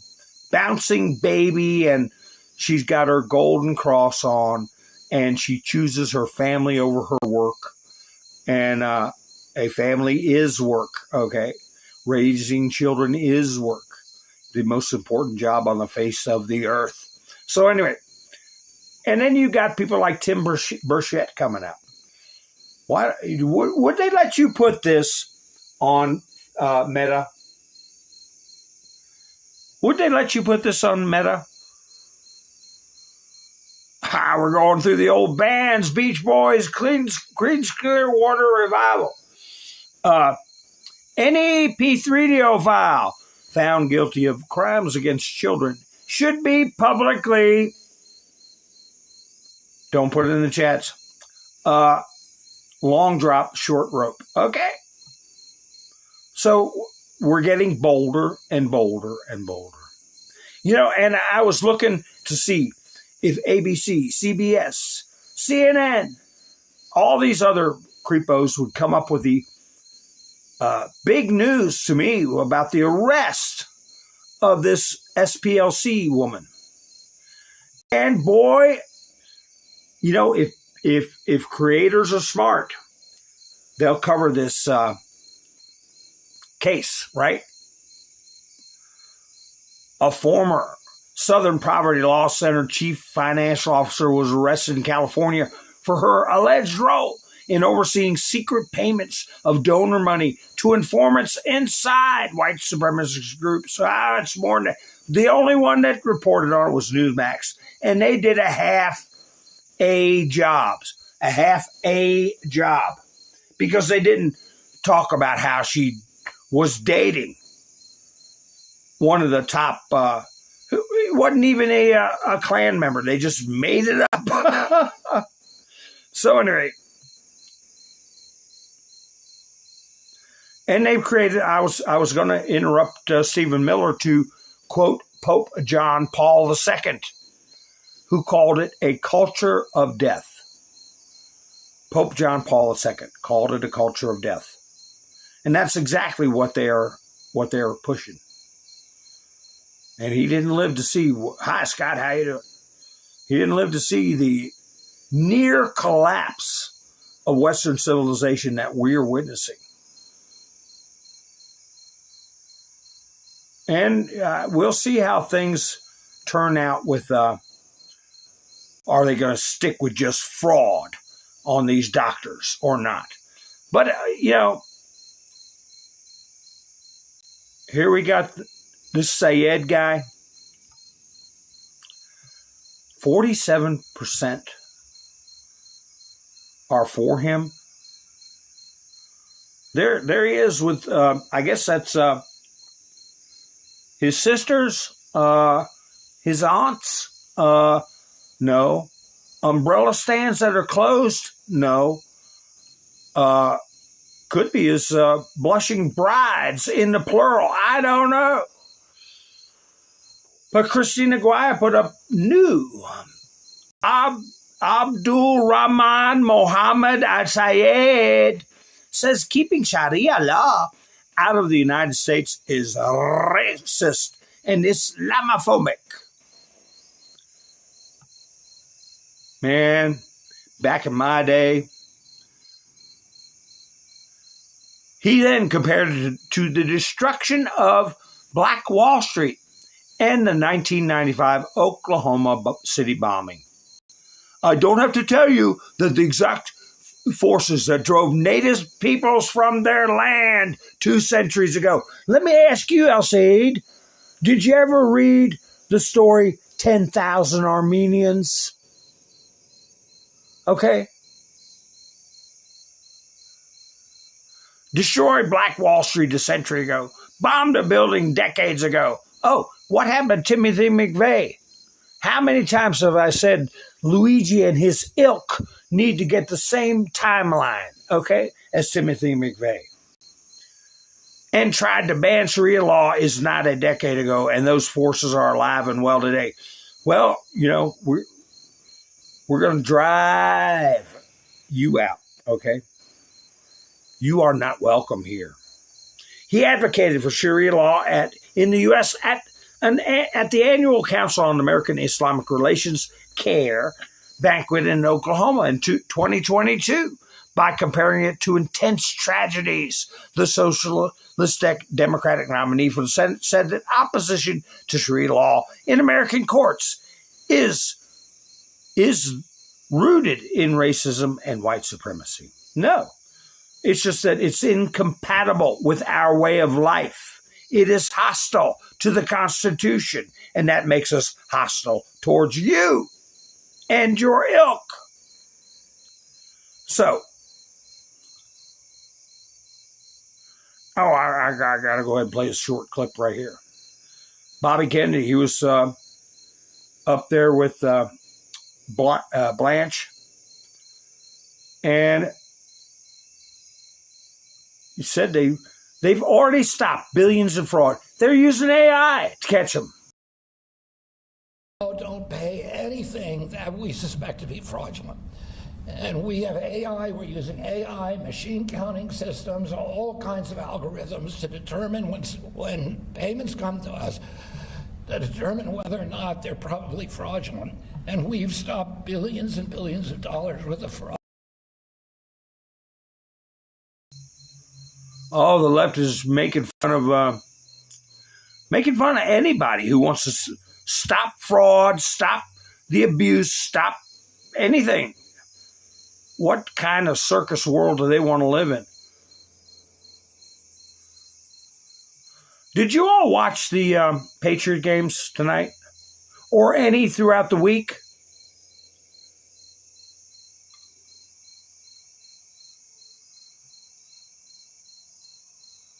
bouncing baby, and she's got her golden cross on, and she chooses her family over her work. And a family is work, okay? Raising children is work. The most important job on the face of the earth. So anyway, and then you got people like Tim Burchett coming out. Why would they let you put this on Meta? Would they let you put this on Meta? We're going through the old bands, Beach Boys, Creedence Clearwater Revival. Any P3DO found guilty of crimes against children should be publicly, don't put it in the chats, long drop, short rope. Okay? So we're getting bolder and bolder and bolder. You know, and I was looking to see if ABC, CBS, CNN, all these other creepos would come up with the big news to me about the arrest of this SPLC woman. And boy, you know, if creators are smart, they'll cover this case, right? A former Southern Poverty Law Center chief financial officer was arrested in California for her alleged role in overseeing secret payments of donor money to informants inside white supremacist groups. It's more than that. The only one that reported on it was Newsmax, and they did a half a job, because they didn't talk about how she was dating one of the top, who wasn't even a Klan member. They just made it up. So anyway, and they've created, I was going to interrupt Stephen Miller to quote Pope John Paul II, who called it a culture of death. Pope John Paul II called it a culture of death. And that's exactly what they are pushing. And he didn't live to see, hi Scott, how you doing? He didn't live to see the near collapse of Western civilization that we're witnessing. And we'll see how things turn out with, are they going to stick with just fraud on these doctors or not? But, here we got this Syed guy. 47% are for him. There he is with, I guess that's his sisters, his aunts, no. Umbrella stands that are closed, no. Could be his blushing brides in the plural. I don't know. But Christina Guaya put up new. Abdul Rahman Mohammed Al-Sayed says keeping Sharia law out of the United States is racist and Islamophobic. Man, back in my day, he then compared it to the destruction of Black Wall Street and the 1995 Oklahoma City bombing. I don't have to tell you that the exact forces that drove native peoples from their land 2 centuries ago. Let me ask you, Al-Said, did you ever read the story 10,000 Armenians? Okay. Destroyed Black Wall Street a century ago. Bombed a building decades ago. Oh, what happened to Timothy McVeigh? How many times have I said Luigi and his ilk need to get the same timeline, okay, as Timothy McVeigh? And tried to ban Sharia law is not a decade ago, and those forces are alive and well today. Well, we're going to drive you out, okay? You are not welcome here. He advocated for Sharia law in the U.S. at the annual Council on American Islamic Relations CARE banquet in Oklahoma in 2022 by comparing it to intense tragedies. The Socialist Democratic nominee for the Senate said that opposition to Sharia law in American courts is rooted in racism and white supremacy. No. It's just that it's incompatible with our way of life. It is hostile to the Constitution, and that makes us hostile towards you and your ilk. So, I got to go ahead and play a short clip right here. Bobby Kennedy, he was up there with Blanche, and he said they've already stopped billions in fraud. They're using AI to catch them. Don't pay anything that we suspect to be fraudulent. And we have AI, we're using AI, machine counting systems, all kinds of algorithms to determine when payments come to us, to determine whether or not they're probably fraudulent. And we've stopped billions and billions of dollars worth of fraud. Oh, the left is making fun of anybody who wants to stop fraud, stop the abuse, stop anything. What kind of circus world do they want to live in? Did you all watch the Patriot games tonight? Or any throughout the week?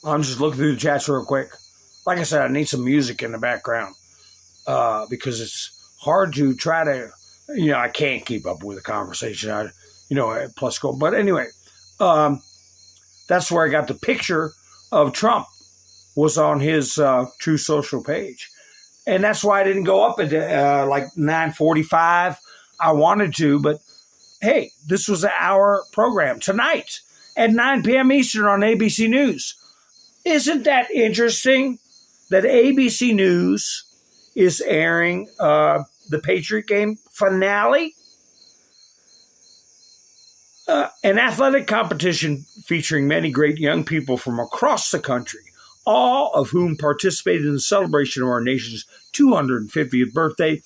I'm just looking through the chats real quick. Like I said, I need some music in the background because it's hard to try to, I can't keep up with the conversation. Plus go. But anyway, that's where I got the picture of Trump was on his True Social page. And that's why I didn't go up at like 9:45. I wanted to, but hey, this was an hour program tonight at 9 p.m. Eastern on ABC News. Isn't that interesting that ABC News is airing the Patriot game finale? An athletic competition featuring many great young people from across the country, all of whom participated in the celebration of our nation's 250th birthday.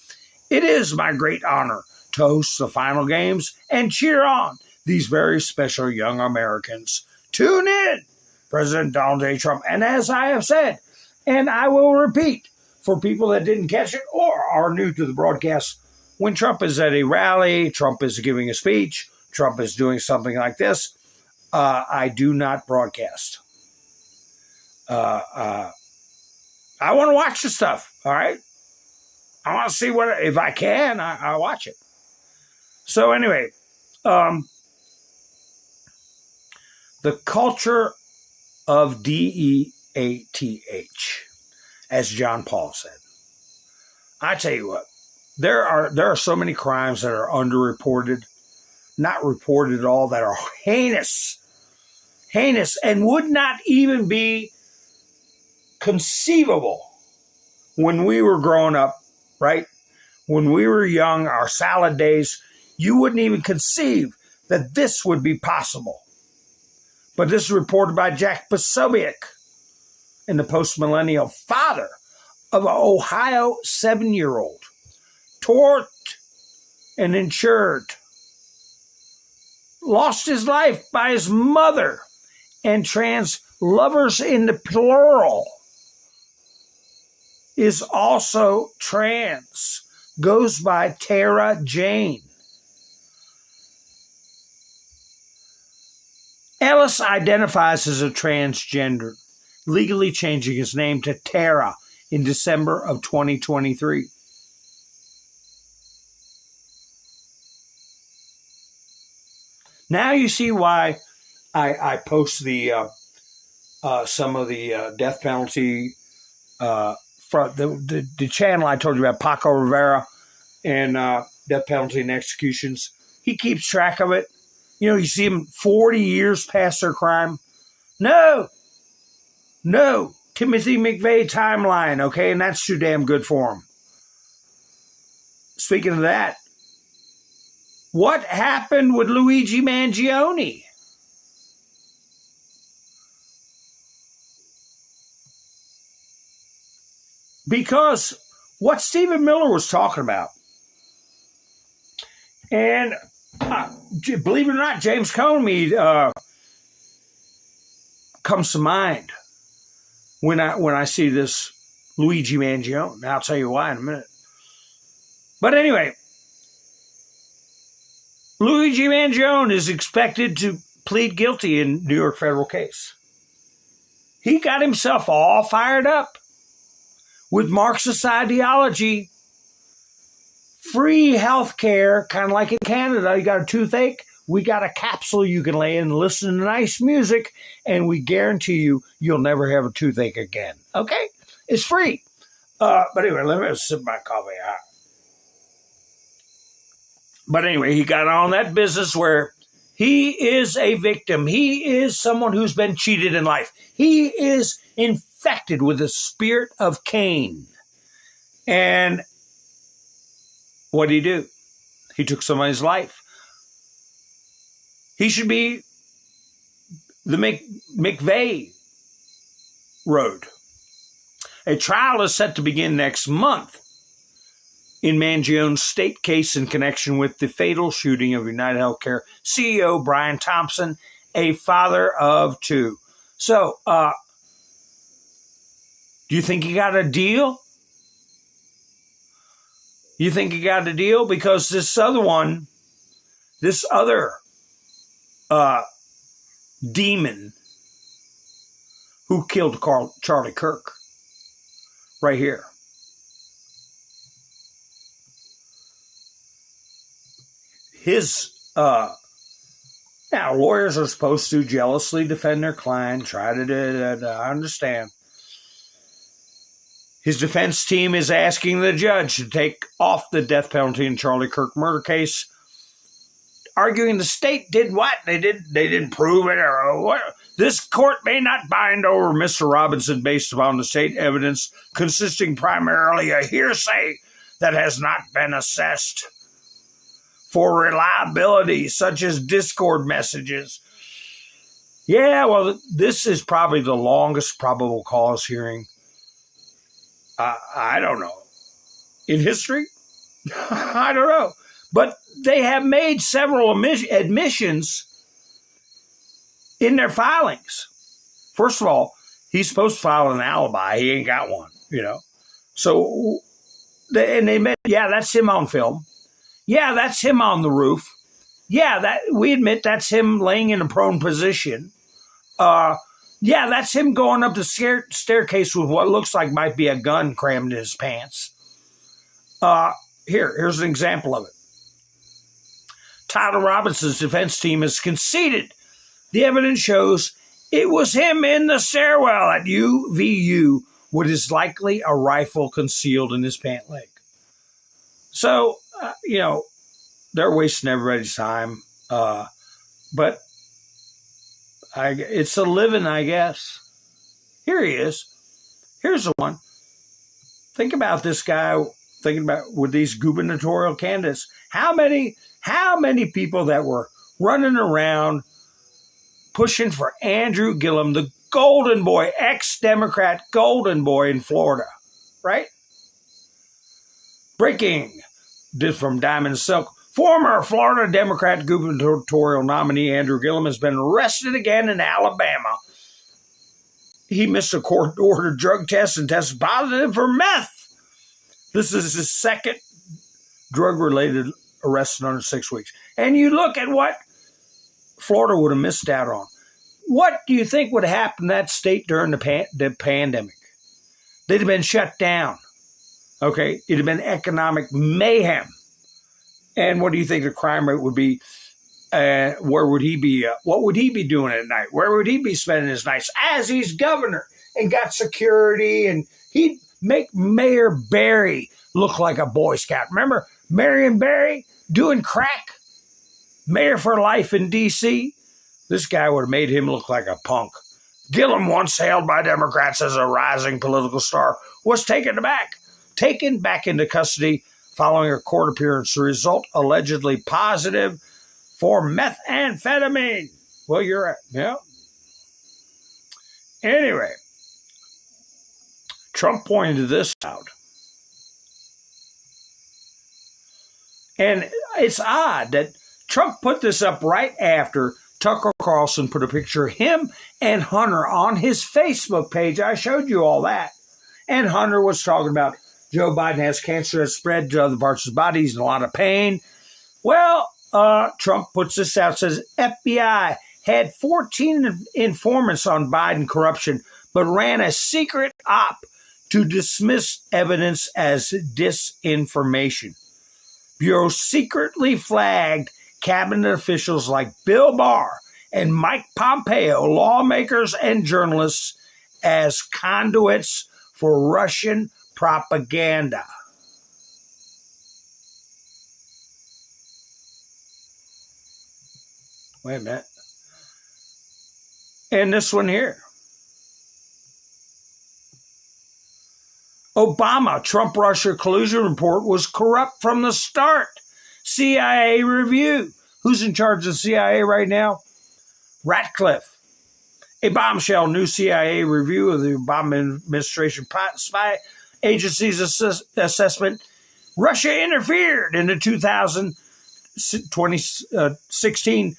It is my great honor to host the final games and cheer on these very special young Americans. Tune in, President Donald J. Trump. And as I have said, and I will repeat for people that didn't catch it or are new to the broadcast, when Trump is at a rally, Trump is giving a speech, Trump is doing something like this, I do not broadcast. I want to watch the stuff, all right? I want to see what, if I can, I'll watch it. So anyway, the culture of DEATH, as John Paul said. I tell you what, there are so many crimes that are underreported, not reported at all, that are heinous, and would not even be conceivable when we were growing up, right? When we were young, our salad days, you wouldn't even conceive that this would be possible. But this is reported by Jack Posobiec, in the post-millennial father of an Ohio 7-year-old, tort and insured, lost his life by his mother, and trans lovers in the plural is also trans, goes by Tara Jane. Ellis identifies as a transgender, legally changing his name to Tara in December of 2023. Now you see why I post the some of the death penalty from the channel I told you about, Paco Rivera, and death penalty and executions. He keeps track of it. You know, you see them 40 years past their crime. No. Timothy McVeigh timeline, okay? And that's too damn good for him. Speaking of that, what happened with Luigi Mangione? Because what Stephen Miller was talking about, and believe it or not, James Comey comes to mind when I see this Luigi Mangione. Now I'll tell you why in a minute. But anyway, Luigi Mangione is expected to plead guilty in New York federal case. He got himself all fired up with Marxist ideology, free health care, kind of like in Canada. You got a toothache, we got a capsule you can lay in and listen to nice music, and we guarantee you'll never have a toothache again. Okay? It's free. But anyway, let me sip my coffee. But anyway, he got on that business where he is a victim. He is someone who's been cheated in life. He is infected with the spirit of Cain. And what did he do? He took somebody's life. He should be the McVeigh road. A trial is set to begin next month in Mangione's state case in connection with the fatal shooting of United Healthcare CEO Brian Thompson, a father of two. So, do you think he got a deal? You think he got a deal? Because this other demon who killed Charlie Kirk, right here. Now lawyers are supposed to jealously defend their client, try to do that. I understand. His defense team is asking the judge to take off the death penalty in Charlie Kirk murder case, arguing the state did what? They didn't prove it or what? This court may not bind over Mr. Robinson based upon the state evidence consisting primarily of hearsay that has not been assessed for reliability, such as Discord messages. Yeah, well, this is probably the longest probable cause hearing, I don't know, in history? I don't know. But they have made several admissions in their filings. First of all, he's supposed to file an alibi. He ain't got one, you know. So, and they admit, yeah, that's him on film. Yeah, that's him on the roof. Yeah, that we admit that's him laying in a prone position. Yeah, that's him going up the staircase with what looks like might be a gun crammed in his pants. Here's an example of it. Tyler Robinson's defense team has conceded the evidence shows it was him in the stairwell at UVU with his likely a rifle concealed in his pant leg. So, you know, they're wasting everybody's time. But it's a living, I guess. Here he is. Here's the one. Think about this guy, thinking about with these gubernatorial candidates. How many people that were running around pushing for Andrew Gillum, the golden boy, ex-Democrat golden boy in Florida, right? Breaking from Diamond Silk. Former Florida Democrat gubernatorial nominee Andrew Gillum has been arrested again in Alabama. He missed a court-ordered drug test and tested positive for meth. This is his second drug-related arrest in under 6 weeks. And you look at what Florida would have missed out on. What do you think would happen in that state during the pandemic? They'd have been shut down. Okay? It'd have been economic mayhem. And what do you think the crime rate would be? Where would he be? What would he be doing at night? Where would he be spending his nights? As he's governor and got security, and he'd make Mayor Barry look like a Boy Scout. Remember Marion Barry doing crack? Mayor for life in D.C.? This guy would have made him look like a punk. Gillum, once hailed by Democrats as a rising political star, was taken back into custody following a court appearance. The result allegedly positive for methamphetamine. Well, you're right. Yeah. Anyway, Trump pointed this out. And it's odd that Trump put this up right after Tucker Carlson put a picture of him and Hunter on his Facebook page. I showed you all that. And Hunter was talking about Joe Biden has cancer that's spread to other parts of his body. He's in a lot of pain. Well, Trump puts this out, says FBI had 14 informants on Biden corruption, but ran a secret op to dismiss evidence as disinformation. Bureau secretly flagged cabinet officials like Bill Barr and Mike Pompeo, lawmakers and journalists, as conduits for Russian propaganda. Wait a minute. And this one here. Obama Trump-Russia collusion report was corrupt from the start. CIA review. Who's in charge of the CIA right now? Ratcliffe. A bombshell new CIA review of the Obama administration spy agency's assessment. Russia interfered in the 2016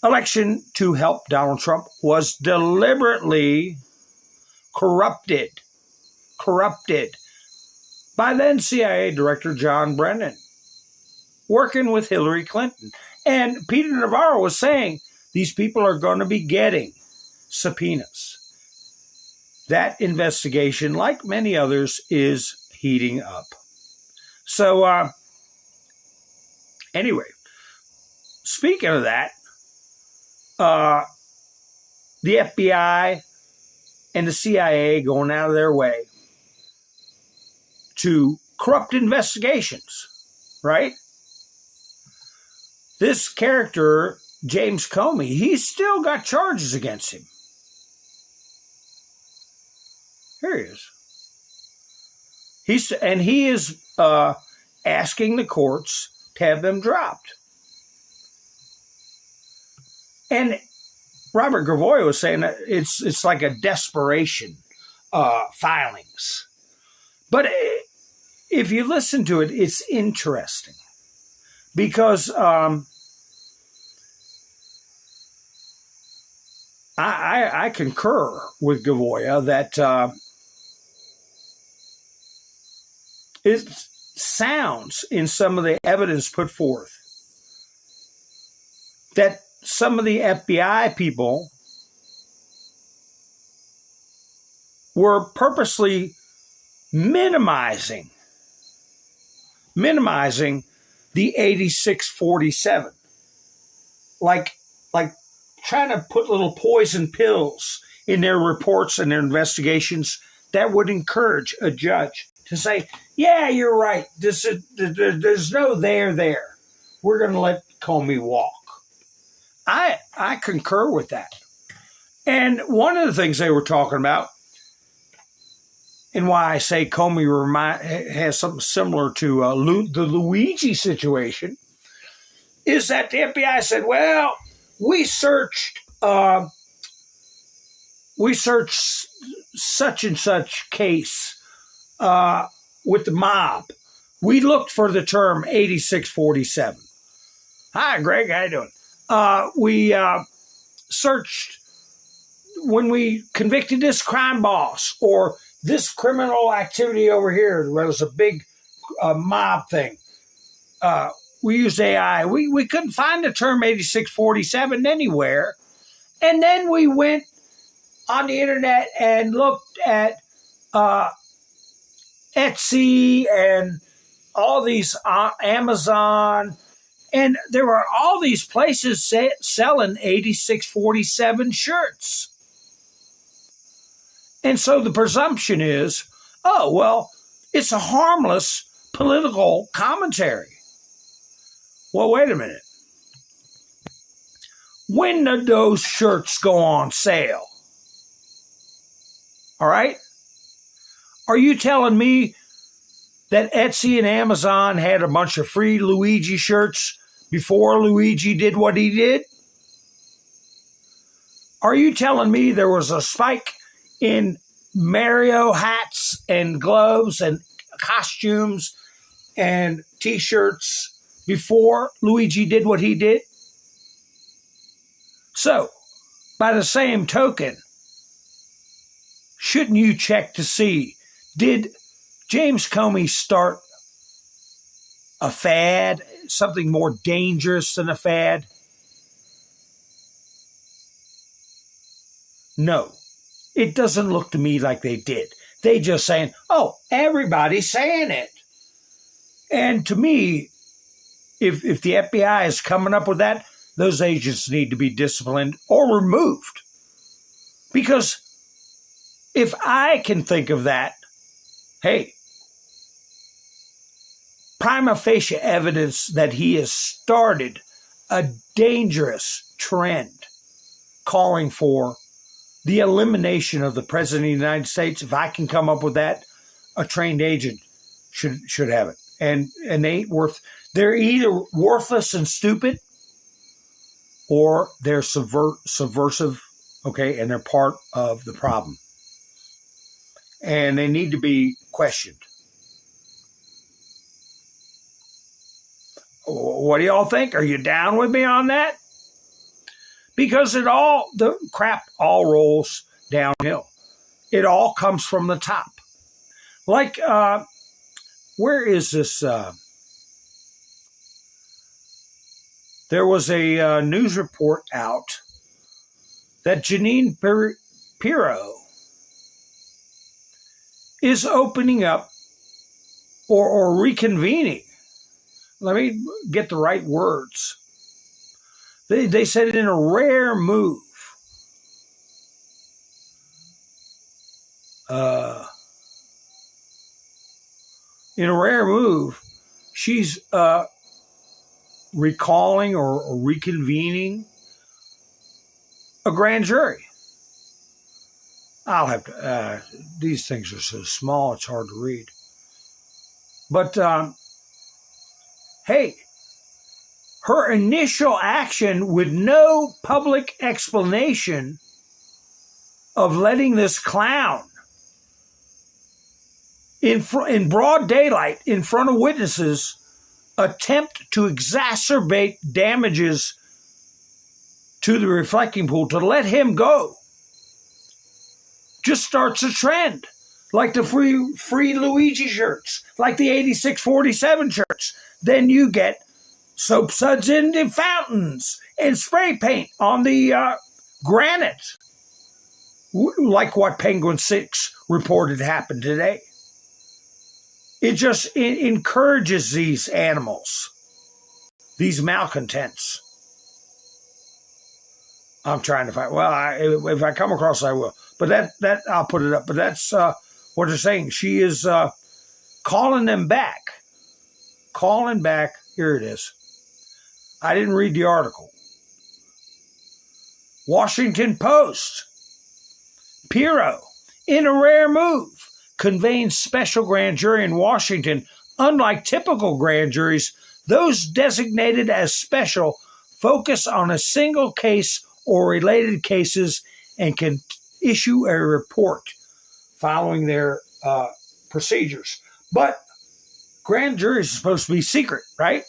election to help Donald Trump was deliberately corrupted by then CIA Director John Brennan, working with Hillary Clinton. And Peter Navarro was saying these people are going to be getting subpoenas. That investigation, like many others, is heating up. So, anyway, speaking of that, the FBI and the CIA going out of their way to corrupt investigations, right? This character, James Comey, he's still got charges against him. Here he is. He is asking the courts to have them dropped. And Robert Gravoy was saying that it's like a desperation filings. But if you listen to it, it's interesting because I concur with Gravoy that it sounds in some of the evidence put forth that some of the FBI people were purposely minimizing the 8647, like trying to put little poison pills in their reports and their investigations that would encourage a judge to say, yeah, you're right. There's no there. We're going to let Comey walk. I concur with that. And one of the things they were talking about, and why I say Comey has something similar to the Luigi situation, is that the FBI said, well, we searched such and such case with the mob. We looked for the term 8647. Hi, Greg. How you doing? We searched when we convicted this crime boss or this criminal activity over here. Where there's a big mob thing. We used AI. We couldn't find the term 8647 anywhere. And then we went on the internet and looked at Etsy and all these Amazon. And there were all these places selling 8647 shirts. And so the presumption is, oh, well, it's a harmless political commentary. Well, wait a minute. When did those shirts go on sale? All right? Are you telling me that Etsy and Amazon had a bunch of free Luigi shirts before Luigi did what he did? Are you telling me there was a spike in Mario hats and gloves and costumes and T-shirts before Luigi did what he did? So, by the same token, shouldn't you check to see, did James Comey start a fad, something more dangerous than a fad? No, it doesn't look to me like they did. They just saying, oh, everybody's saying it. And to me, if the FBI is coming up with that, those agents need to be disciplined or removed. Because if I can think of that, hey, prima facie evidence that he has started a dangerous trend calling for the elimination of the President of the United States. If I can come up with that, a trained agent should have it. And they ain't they're either worthless and stupid or they're subversive, okay, and they're part of the problem. And they need to be questioned. What do y'all think? Are you down with me on that? Because the crap all rolls downhill. It all comes from the top. Like, where is this? There was a news report out that Jeanine Pirro is opening up or reconvening. Let me get the right words. They said it in a rare move. in a rare move, she's recalling or reconvening a grand jury. I'll have to, these things are so small, it's hard to read. But, hey, her initial action with no public explanation of letting this clown in broad daylight in front of witnesses attempt to exacerbate damages to the reflecting pool, to let him go, just starts a trend. Like the free Luigi shirts, like the 8647 shirts. Then you get soap suds in the fountains and spray paint on the granite, like what Penguin 6 reported happened today. It just encourages these animals, these malcontents. I'm trying to find. Well, if I come across it, I will. But that I'll put it up. But that's what they're saying. She is calling them back. Calling back. Here it is. I didn't read the article. Washington Post. Pirro, in a rare move, convened special grand jury in Washington. Unlike typical grand juries, those designated as special focus on a single case or related cases and can issue a report following their procedures. But grand juries are supposed to be secret, right?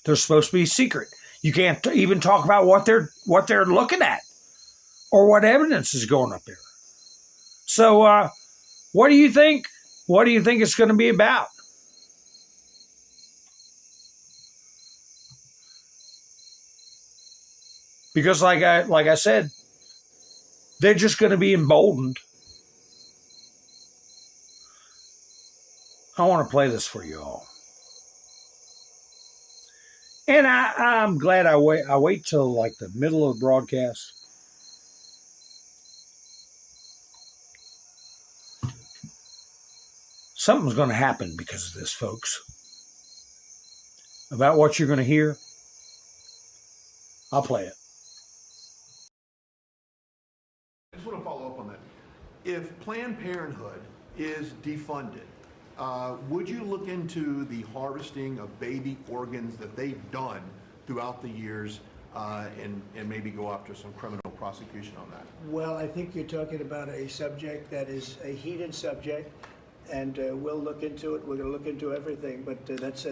They're supposed to be secret. You can't even talk about what they're looking at or what evidence is going up there. So what do you think? What do you think it's going to be about? Because like I said, they're just going to be emboldened. I want to play this for you all. And I'm glad I wait till like the middle of the broadcast. Something's going to happen because of this, folks. About what you're going to hear, I'll play it. I just want to follow up on that. If Planned Parenthood is defunded, would you look into the harvesting of baby organs that they've done throughout the years and maybe go after some criminal prosecution on that? Well, I think you're talking about a subject that is a heated subject, and we'll look into it. We're going to look into everything, but that's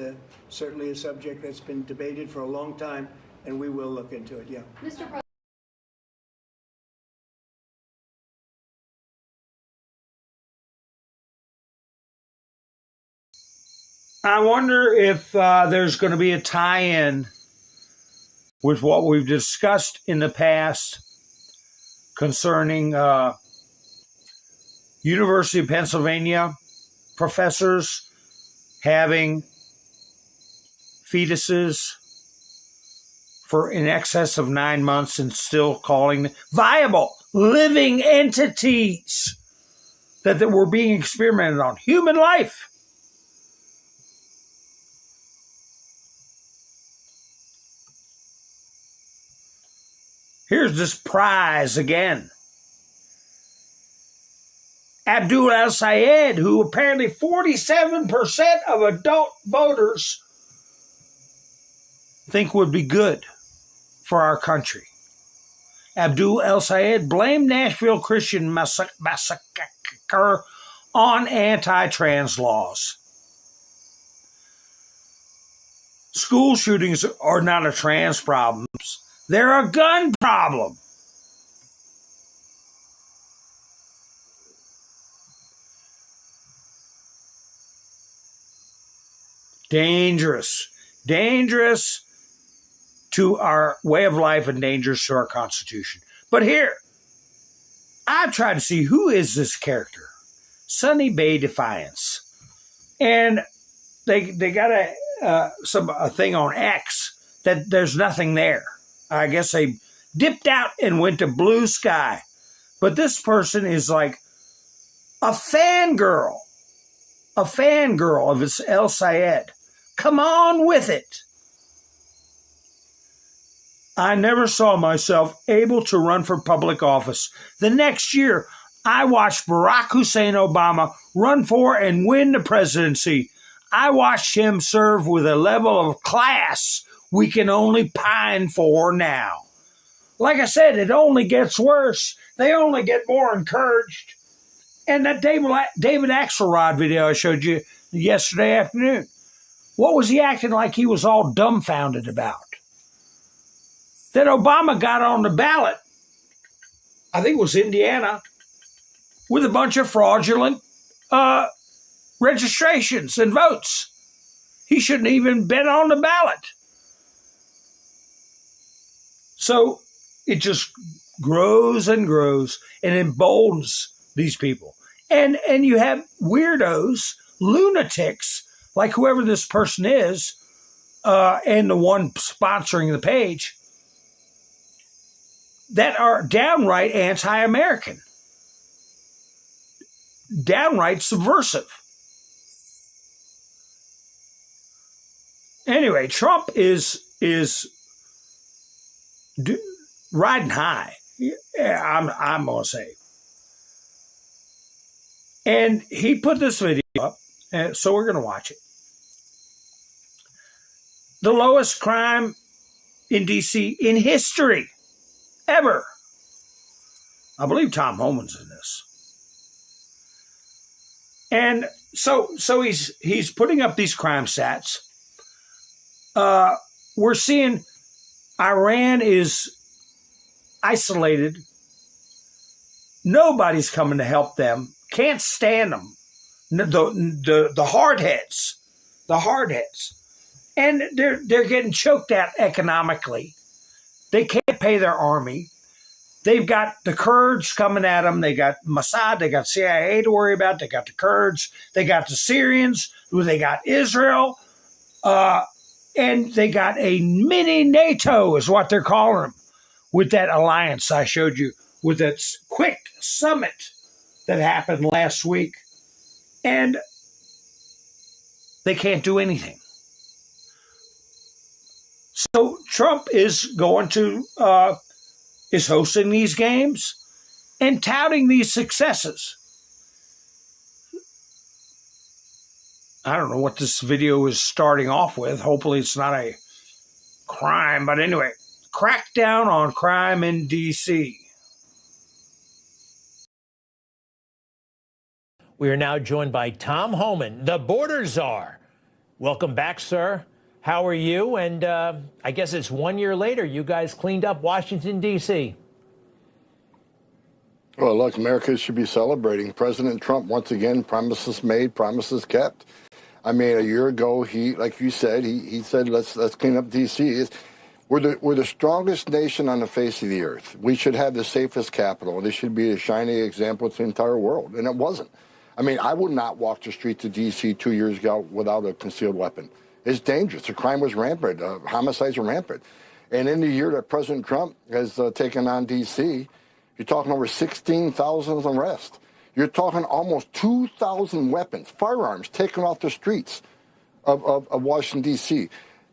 certainly a subject that's been debated for a long time, and we will look into it, yeah. Mr. President. I wonder if there's going to be a tie-in with what we've discussed in the past concerning University of Pennsylvania professors having fetuses for in excess of 9 months and still calling them viable, living entities that were being experimented on. Human life. Here's this prize again. Abdul El-Sayed, who apparently 47% of adult voters think would be good for our country. Abdul El-Sayed blamed Nashville Christian massacre on anti-trans laws. School shootings are not a trans problem. They're a gun problem. Dangerous. Dangerous to our way of life and dangerous to our Constitution. But here, I've tried to see who is this character. Sunny Bay Defiance. And they got a thing on X that there's nothing there. I guess they dipped out and went to blue sky. But this person is like a fangirl a fangirl of El Sayed. Come on with it. I never saw myself able to run for public office. The next year, I watched Barack Hussein Obama run for and win the presidency. I watched him serve with a level of class we can only pine for now. Like I said, it only gets worse. They only get more encouraged. And that David Axelrod video I showed you yesterday afternoon, what was he acting like he was all dumbfounded about? That Obama got on the ballot, I think it was Indiana, with a bunch of fraudulent registrations and votes. He shouldn't even been on the ballot. So it just grows and grows and emboldens these people. And you have weirdos, lunatics, like whoever this person is, and the one sponsoring the page, that are downright anti-American, downright subversive. Anyway, Trump is riding high. Yeah, I'm gonna say. And he put this video up, so we're gonna watch it. The lowest crime in D.C. in history. Ever. I believe Tom Homan's in this. And so he's putting up these crime stats. We're seeing Iran is isolated. Nobody's coming to help them. Can't stand them. The hardheads. The hardheads. And they're getting choked out economically. They can't pay their army. They've got the Kurds coming at them. They got Mossad. They got CIA to worry about. They got the Kurds. They got the Syrians. They got Israel. And they got a mini NATO is what they're calling them with that alliance I showed you, with that quick summit that happened last week. And they can't do anything. So Trump is going to, is hosting these games and touting these successes. I don't know what this video is starting off with. Hopefully it's not a crime. But anyway, crackdown on crime in D.C. We are now joined by Tom Homan, the border czar. Welcome back, sir. How are you? And I guess it's 1 year later, you guys cleaned up Washington, D.C. Well, look, America should be celebrating. President Trump, once again, promises made, promises kept. I mean, a year ago, he, like you said, he said, let's clean up D.C. We're the strongest nation on the face of the earth. We should have the safest capital. This should be a shining example to the entire world. And it wasn't. I mean, I would not walk the streets of D.C. 2 years ago without a concealed weapon. It's dangerous. The crime was rampant. Homicides are rampant. And in the year that President Trump has taken on D.C., you're talking over 16,000 arrests. You're talking almost 2,000 weapons, firearms taken off the streets of Washington, D.C.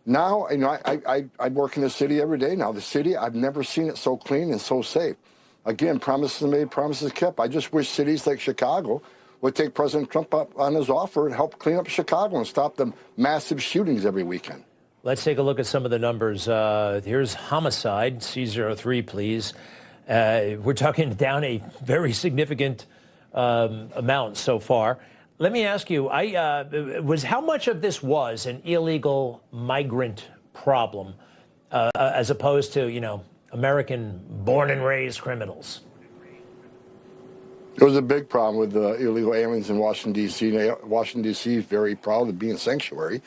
Now, you know, I work in the city every day now. The city, I've never seen it so clean and so safe. Again, promises made, promises kept. I just wish cities like Chicago would take President Trump up on his offer and help clean up Chicago and stop the massive shootings every weekend. Let's take a look at some of the numbers. Here's homicide, C03, please. We're talking down a very significant amount so far. Let me ask you, how much of this was an illegal migrant problem as opposed to, you know, American born and raised criminals? There was a big problem with illegal aliens in Washington, D.C. Washington, D.C. is very proud of being sanctuary.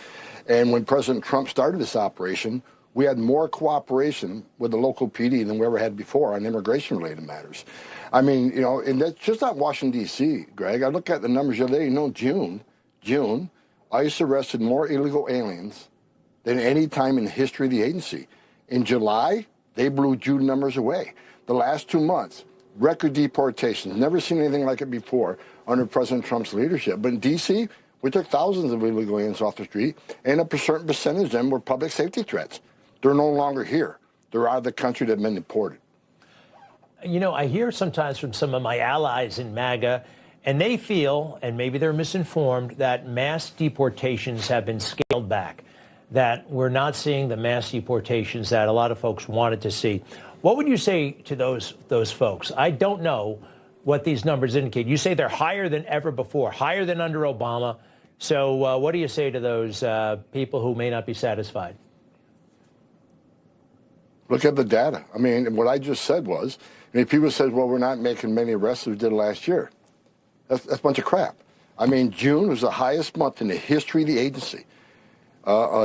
And when President Trump started this operation, we had more cooperation with the local PD than we ever had before on immigration-related matters. I mean, you know, and that's just not Washington, D.C., Greg. I look at the numbers the other day. You know, June, ICE arrested more illegal aliens than any time in the history of the agency. In July, they blew June numbers away. The last 2 months, record deportations. Never seen anything like it before under President Trump's leadership. But in D.C., We took thousands of illegal aliens off the street, and a certain percentage of them were public safety threats. They're no longer here. They're out of the country. They've been deported. You know, I hear sometimes from some of my allies in MAGA, and they feel, and maybe they're misinformed, that mass deportations have been scaled back, that we're not seeing the mass deportations that a lot of folks wanted to see. What would you say to those folks? I don't know what these numbers indicate. You say they're higher than ever before, higher than under Obama. So what do you say to those people who may not be satisfied? Look at the data. I mean, what I just said was, I mean, people said, well, we're not making many arrests as we did last year. That's a bunch of crap. I mean, June was the highest month in the history of the agency.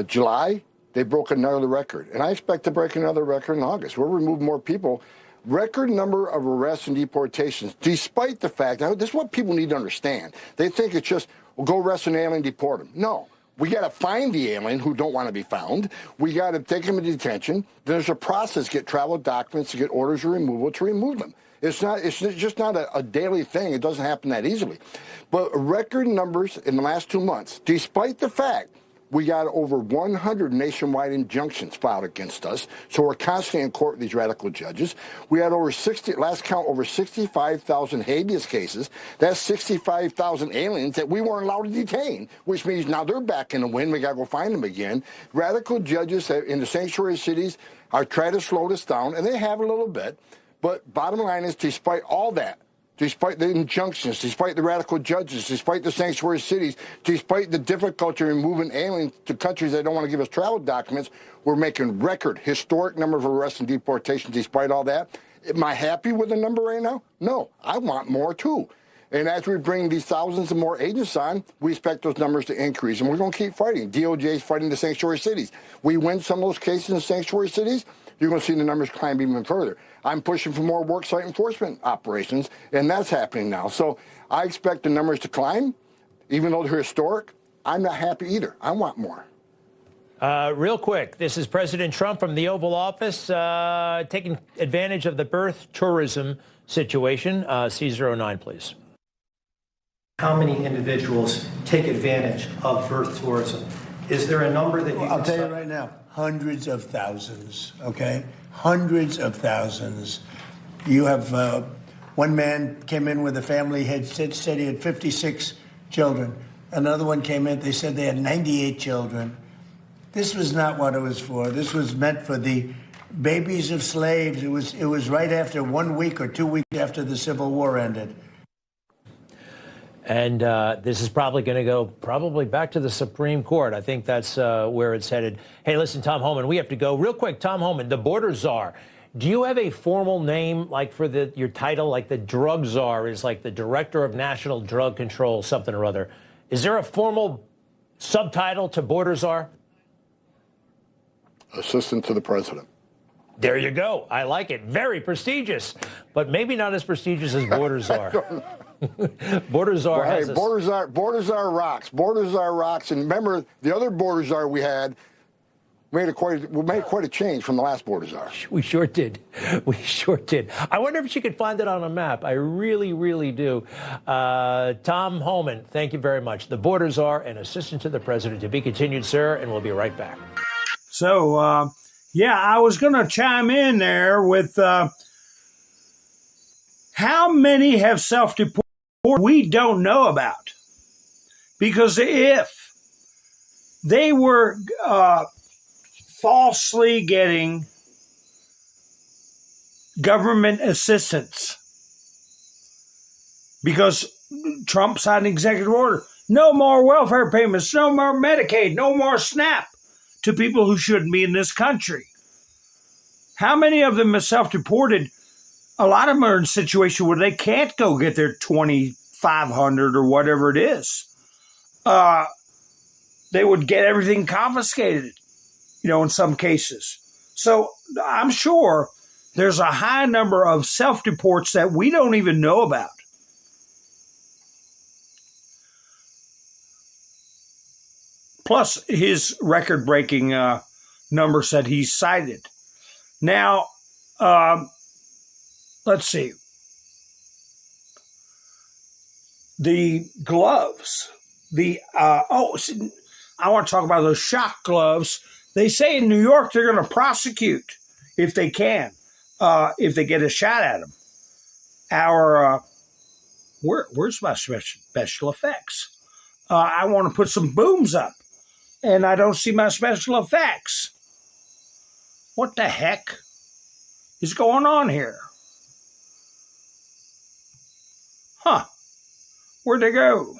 July, they broke another record. And I expect to break another record in August. We'll remove more people. Record number of arrests and deportations, despite the fact, now, this is what people need to understand. They think it's just, well, go arrest an alien, deport him. No. We got to find the alien who don't want to be found. We got to take them into detention. There's a process, get travel documents, to get orders of removal to remove them. It's just not a daily thing. It doesn't happen that easily. But record numbers in the last 2 months, despite the fact we got over 100 nationwide injunctions filed against us, so we're constantly in court with these radical judges. We had over 60, last count, over 65,000 habeas cases. That's 65,000 aliens that we weren't allowed to detain, which means now they're back in the wind. We got to go find them again. Radical judges in the sanctuary cities are trying to slow this down, and they have a little bit. But bottom line is, despite all that, despite the injunctions, despite the radical judges, despite the sanctuary cities, despite the difficulty in moving aliens to countries that don't want to give us travel documents, we're making record historic number of arrests and deportations despite all that. Am I happy with the number right now? No, I want more too. And as we bring these thousands of more agents on, we expect those numbers to increase. And we're going to keep fighting. DOJ is fighting the sanctuary cities. We win some of those cases in the sanctuary cities, you're going to see the numbers climb even further. I'm pushing for more worksite enforcement operations, and that's happening now. So I expect the numbers to climb, even though they're historic. I'm not happy either. I want more. Real quick, this is President Trump from the Oval Office taking advantage of the birth tourism situation. C09, please. How many individuals take advantage of birth tourism? Is there a number that you I'll tell you right now, hundreds of thousands, okay? Hundreds of thousands. You have one man came in with a family, said he had 56 children. Another one came in, they said they had 98 children. This was not what it was for. This was meant for the babies of slaves. It was right after 1 week or 2 weeks after the Civil War ended. And this is probably going to go back to the Supreme Court. I think that's where it's headed. Hey, listen, Tom Homan, we have to go. Real quick, Tom Homan, the border czar. Do you have a formal name, like for your title, like the drug czar is like the director of national drug control, something or other? Is there a formal subtitle to border czar? Assistant to the president. There you go. I like it. Very prestigious, but maybe not as prestigious as border czar. Border czar has border czar rocks. Border czar rocks. And remember, the other border czar we had made quite a change from the last border czar. We sure did. We sure did. I wonder if she could find it on a map. I really, really do. Tom Homan, thank you very much. The border czar and assistant to the president. To be continued, sir, and we'll be right back. So, yeah, I was going to chime in there with how many have self-deported we don't know about. Because if they were falsely getting government assistance, because Trump signed an executive order, no more welfare payments, no more Medicaid, no more SNAP to people who shouldn't be in this country. How many of them are self-deported? A lot of them are in a situation where they can't go get their $2,500 or whatever it is. They would get everything confiscated, in some cases. So I'm sure there's a high number of self-deports that we don't even know about. Plus his record-breaking numbers that he cited. Now, let's see. The gloves I want to talk about those shock gloves. They say in New York they're going to prosecute if they can, if they get a shot at them. Where's my special effects? I want to put some booms up, and I don't see my special effects. What the heck is going on here? Huh. Where'd they go?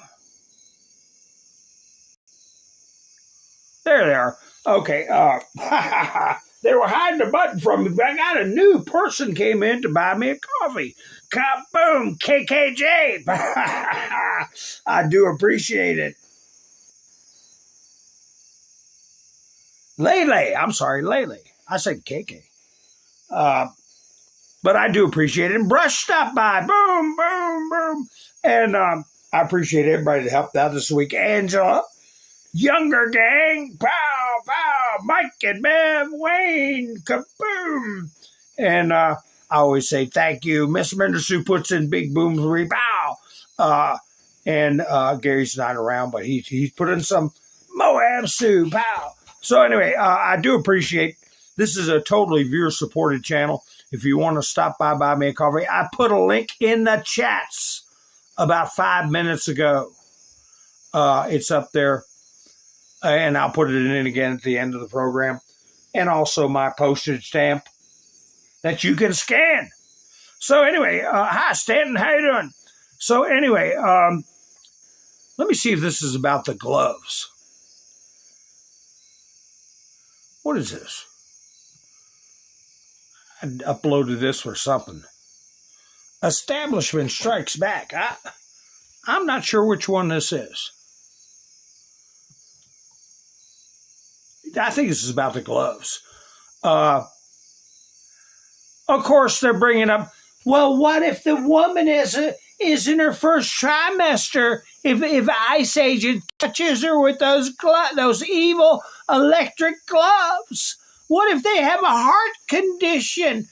There they are. Okay. They were hiding the button from me, but I got a new person came in to buy me a coffee. Kaboom! KKJ! I do appreciate it. Lele. I'm sorry, Lele. I said KK. But I do appreciate it. And Brush stopped by. Boom, boom, boom. And I appreciate everybody that helped out this week. Angela, Younger Gang, pow, pow, Mike and Bev, Wayne, kaboom. And I always say thank you. Miss Mendersu puts in big booms, pow. And Gary's not around, but he's put in some Moab Sue, pow. So anyway, I do appreciate, this is a totally viewer-supported channel. If you want to stop by, buy me a coffee. I put a link in the chats about 5 minutes ago. It's up there. And I'll put it in again at the end of the program. And also my postage stamp that you can scan. So anyway, hi Stanton, how you doing? So anyway, let me see if this is about the gloves. What is this? I uploaded this for something. Establishment Strikes Back. I'm not sure which one this is. I think this is about the gloves. Of course, they're bringing up, well, what if the woman is in her first trimester? If Ice Agent touches her with those evil electric gloves? What if they have a heart condition?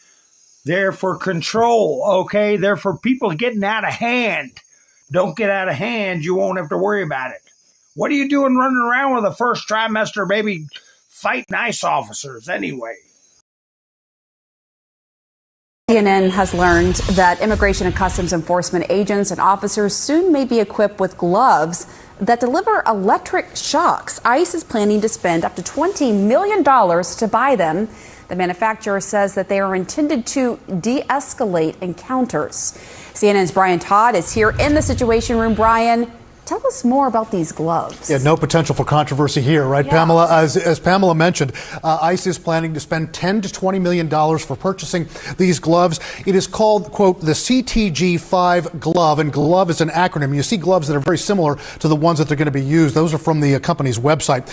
They're for control, okay? They're for people getting out of hand. Don't get out of hand. You won't have to worry about it. What are you doing running around with a first trimester baby fighting ICE officers anyway? CNN has learned that Immigration and Customs Enforcement agents and officers soon may be equipped with gloves that deliver electric shocks. ICE is planning to spend up to $20 million to buy them. The manufacturer says that they are intended to de-escalate encounters. CNN's Brian Todd is here in the Situation Room. Brian, tell us more about these gloves. Yeah, no potential for controversy here, right, yeah. Pamela? As Pamela mentioned, ICE is planning to spend $10 to $20 million for purchasing these gloves. It is called, quote, the CTG5 glove, and glove is an acronym. You see gloves that are very similar to the ones that they're going to be used. Those are from the company's website.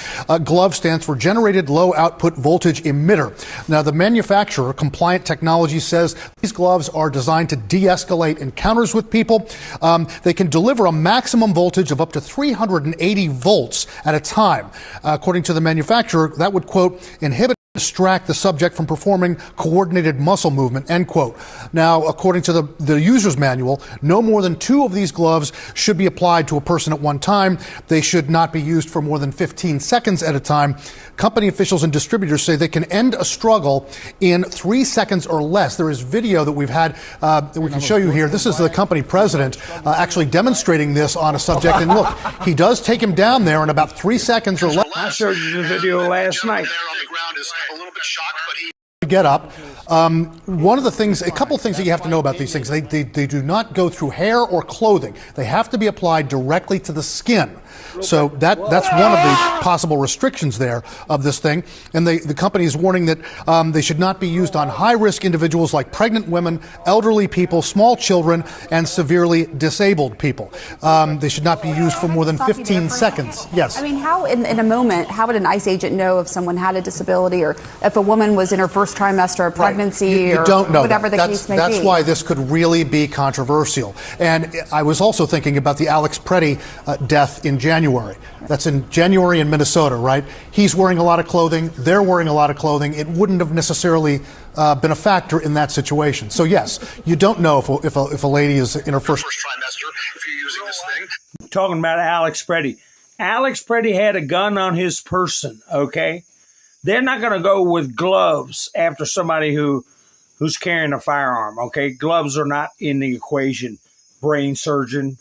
GLOVE stands for Generated Low Output Voltage Emitter. Now, the manufacturer, Compliant Technology, says these gloves are designed to de-escalate encounters with people. They can deliver a maximum voltage of up to 380 volts at a time. According to the manufacturer, that would, quote, inhibit and distract the subject from performing coordinated muscle movement, end quote. Now, according to the user's manual, no more than 2 of these gloves should be applied to a person at one time. They should not be used for more than 15 seconds at a time. Company officials and distributors say they can end a struggle in 3 seconds or less. There is video that we've had that we can show you here. This is the company president actually demonstrating this on a subject. And look, he does take him down there in about 3 seconds or less. I showed you the video last night. A little bit shocked, but he get up. One of the things, a couple of things that you have to know about these things, they do not go through hair or clothing. They have to be applied directly to the skin. So that's one of the possible restrictions there of this thing. And the company is warning that they should not be used on high-risk individuals like pregnant women, elderly people, small children, and severely disabled people. They should not be used for more than 15 seconds. Yes. I mean, how in a moment, how would an ICE agent know if someone had a disability or if a woman was in her first trimester of pregnancy you don't know whatever the case may be? That's why this could really be controversial. And I was also thinking about the Alex Preddy death in January. That's in January in Minnesota, right? He's wearing a lot of clothing. They're wearing a lot of clothing. It wouldn't have necessarily been a factor in that situation. So yes, you don't know if a lady is in her first trimester if you're using this thing. Talking about Alex Preddy. Alex Pretty had a gun on his person, okay? They're not going to go with gloves after somebody who's carrying a firearm, okay? Gloves are not in the equation, brain surgeon.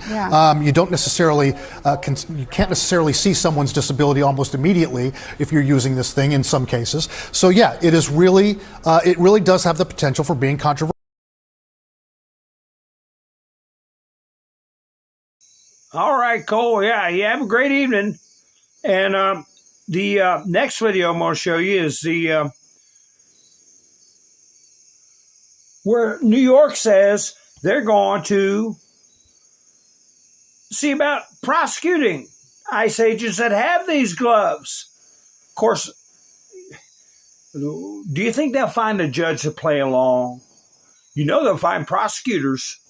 Yeah. You don't necessarily, you can't necessarily see someone's disability almost immediately if you're using this thing in some cases. So yeah, it is really, it really does have the potential for being controversial. All right, Cole. Yeah, you have a great evening. And the next video I'm going to show you is the where New York says they're going to see about prosecuting ICE agents that have these gloves. Of course, do you think they'll find a judge to play along? You know they'll find prosecutors.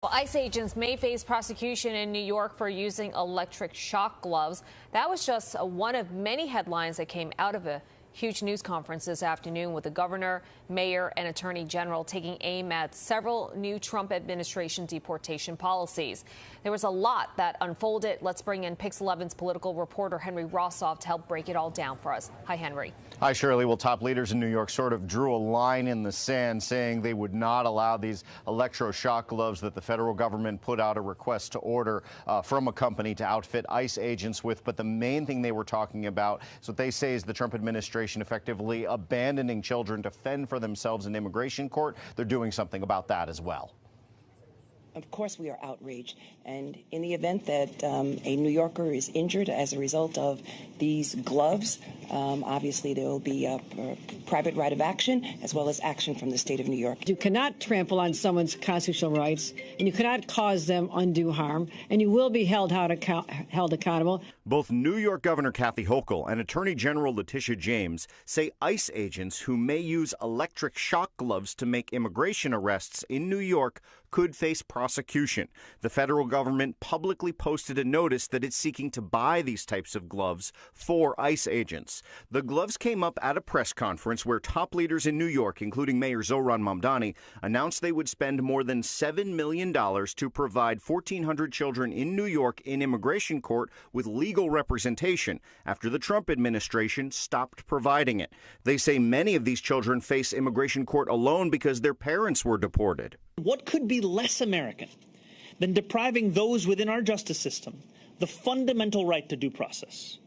Well, ICE agents may face prosecution in New York for using electric shock gloves. That was just one of many headlines that came out of a huge news conference this afternoon with the governor, mayor, and attorney general taking aim at several new Trump administration deportation policies. There was a lot that unfolded. Let's bring in Pix 11's political reporter Henry Rossoff to help break it all down for us. Hi, Henry. Hi, Shirley. Well, top leaders in New York sort of drew a line in the sand saying they would not allow these electroshock gloves that the federal government put out a request to order from a company to outfit ICE agents with. But the main thing they were talking about is what they say is the Trump administration effectively abandoning children to fend for themselves in immigration court. They're doing something about that as well. Of course we are outraged, and in the event that a New Yorker is injured as a result of these gloves, obviously there will be a private right of action as well as action from the state of New York. You cannot trample on someone's constitutional rights, and you cannot cause them undue harm, and you will be held accountable. Both New York Governor Kathy Hochul and Attorney General Letitia James say ICE agents who may use electric shock gloves to make immigration arrests in New York could face prosecution. The federal government publicly posted a notice that it's seeking to buy these types of gloves for ICE agents. The gloves came up at a press conference where top leaders in New York, including Mayor Zohran Mamdani, announced they would spend more than $7 million to provide 1,400 children in New York in immigration court with legal representation after the Trump administration stopped providing it. They say many of these children face immigration court alone because their parents were deported. What could be less American than depriving those within our justice system the fundamental right to due process?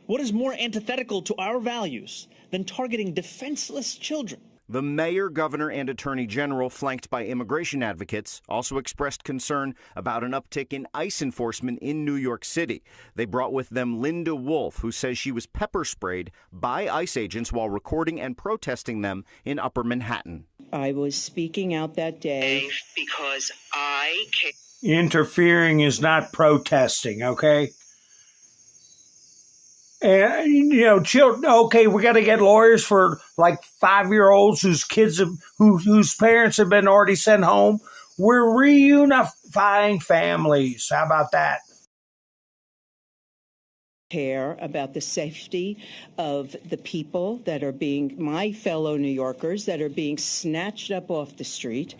What is more antithetical to our values than targeting defenseless children? The mayor, governor, and attorney general, flanked by immigration advocates, also expressed concern about an uptick in ICE enforcement in New York City. They brought with them Linda Wolf, who says she was pepper sprayed by ICE agents while recording and protesting them in Upper Manhattan. I was speaking out that day because I can't. Interfering is not protesting, okay? And, you know, children, okay, we got to get lawyers for like 5-year-olds whose kids have, whose parents have been already sent home. We're reunifying families. How about that? Care about the safety of the people that are being, my fellow New Yorkers, that are being snatched up off the street.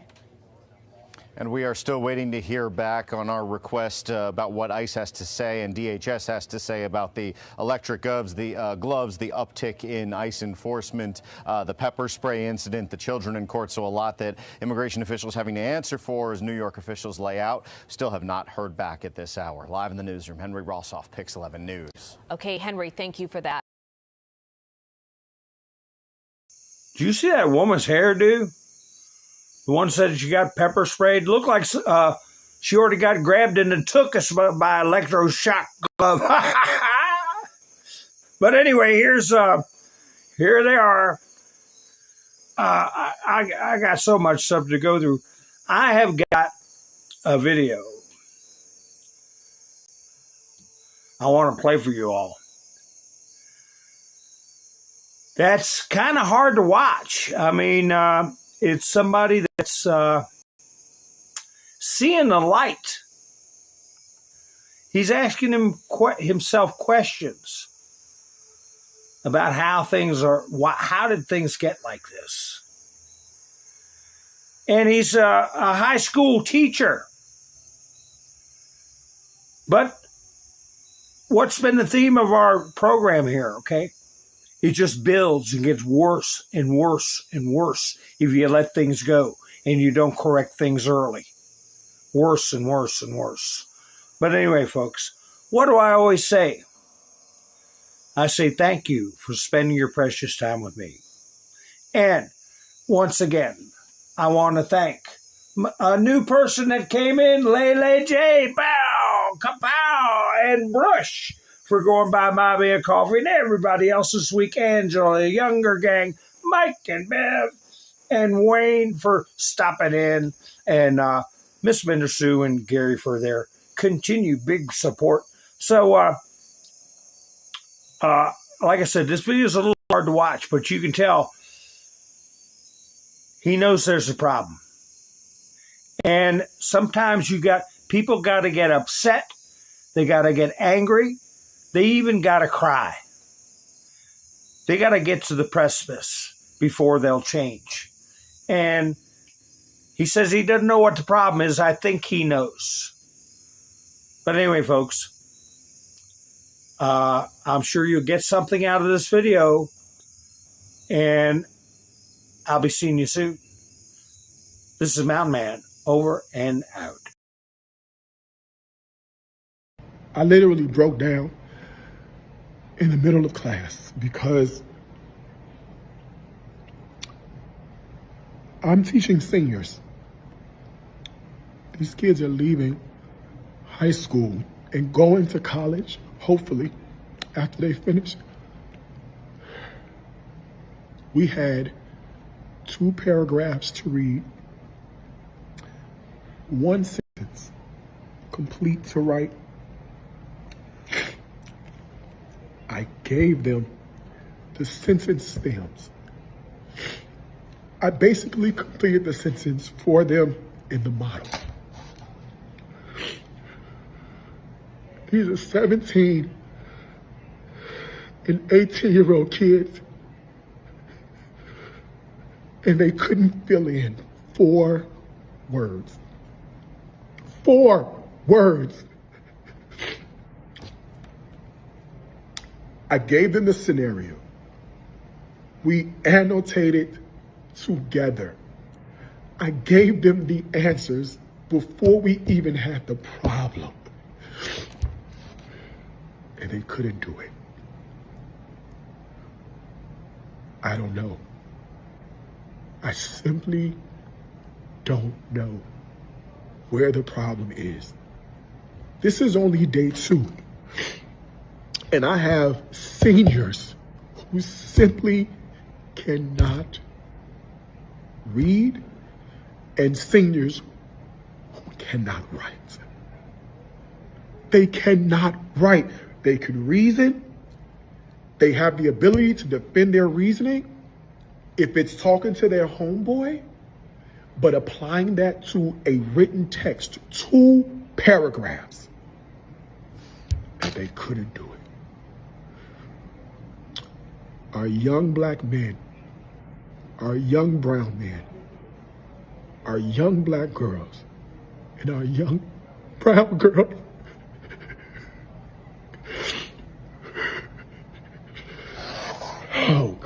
And we are still waiting to hear back on our request about what ICE has to say and DHS has to say about the electric gloves, the uptick in ICE enforcement, the pepper spray incident, the children in court. So a lot that immigration officials having to answer for as New York officials lay out. Still have not heard back at this hour. Live in the newsroom, Henry Rossoff, Pix 11 News. Okay, Henry, thank you for that. Do you see that woman's hairdo? The one said she got pepper sprayed. Looked like she already got grabbed and took us by electroshock glove. But anyway, here they are. I got so much stuff to go through. I have got a video I want to play for you all. That's kind of hard to watch. I mean, it's somebody that's seeing the light. He's asking himself questions about how things are. How did things get like this? and he's a high school teacher. But what's been the theme of our program here, okay? It just builds and gets worse and worse and worse if you let things go and you don't correct things early. Worse and worse and worse. But anyway, folks, what do I always say? I say thank you for spending your precious time with me. And once again, I want to thank a new person that came in, Lele J, Bow, Kapow, and Brush for going by buy me a coffee, and everybody else this week, Angela, the Younger Gang, Mike and Bev, and Wayne for stopping in, and Miss Minder Sue and Gary for their continued big support. So, like I said, this video is a little hard to watch, but you can tell he knows there's a problem. And sometimes people got to get upset. They got to get angry. They even got to cry. They got to get to the precipice before they'll change. And he says he doesn't know what the problem is. I think he knows. But anyway, folks, I'm sure you'll get something out of this video. And I'll be seeing you soon. This is Mountain Man, over and out. I literally broke down in the middle of class because I'm teaching seniors. These kids are leaving high school and going to college, hopefully, after they finish. We had 2 paragraphs to read, 1 sentence complete to write. I gave them the sentence stems. I basically completed the sentence for them in the model. These are 17 and 18-year-old kids, and they couldn't fill in 4 words. 4 words. I gave them the scenario. We annotated together. I gave them the answers before we even had the problem. And they couldn't do it. I don't know. I simply don't know where the problem is. This is only day 2. And I have seniors who simply cannot read and seniors who cannot write. They cannot write. They can reason. They have the ability to defend their reasoning if it's talking to their homeboy, but applying that to a written text, 2 paragraphs, and they couldn't do it. Our young black men, our young brown men, our young black girls, and our young brown girls oh,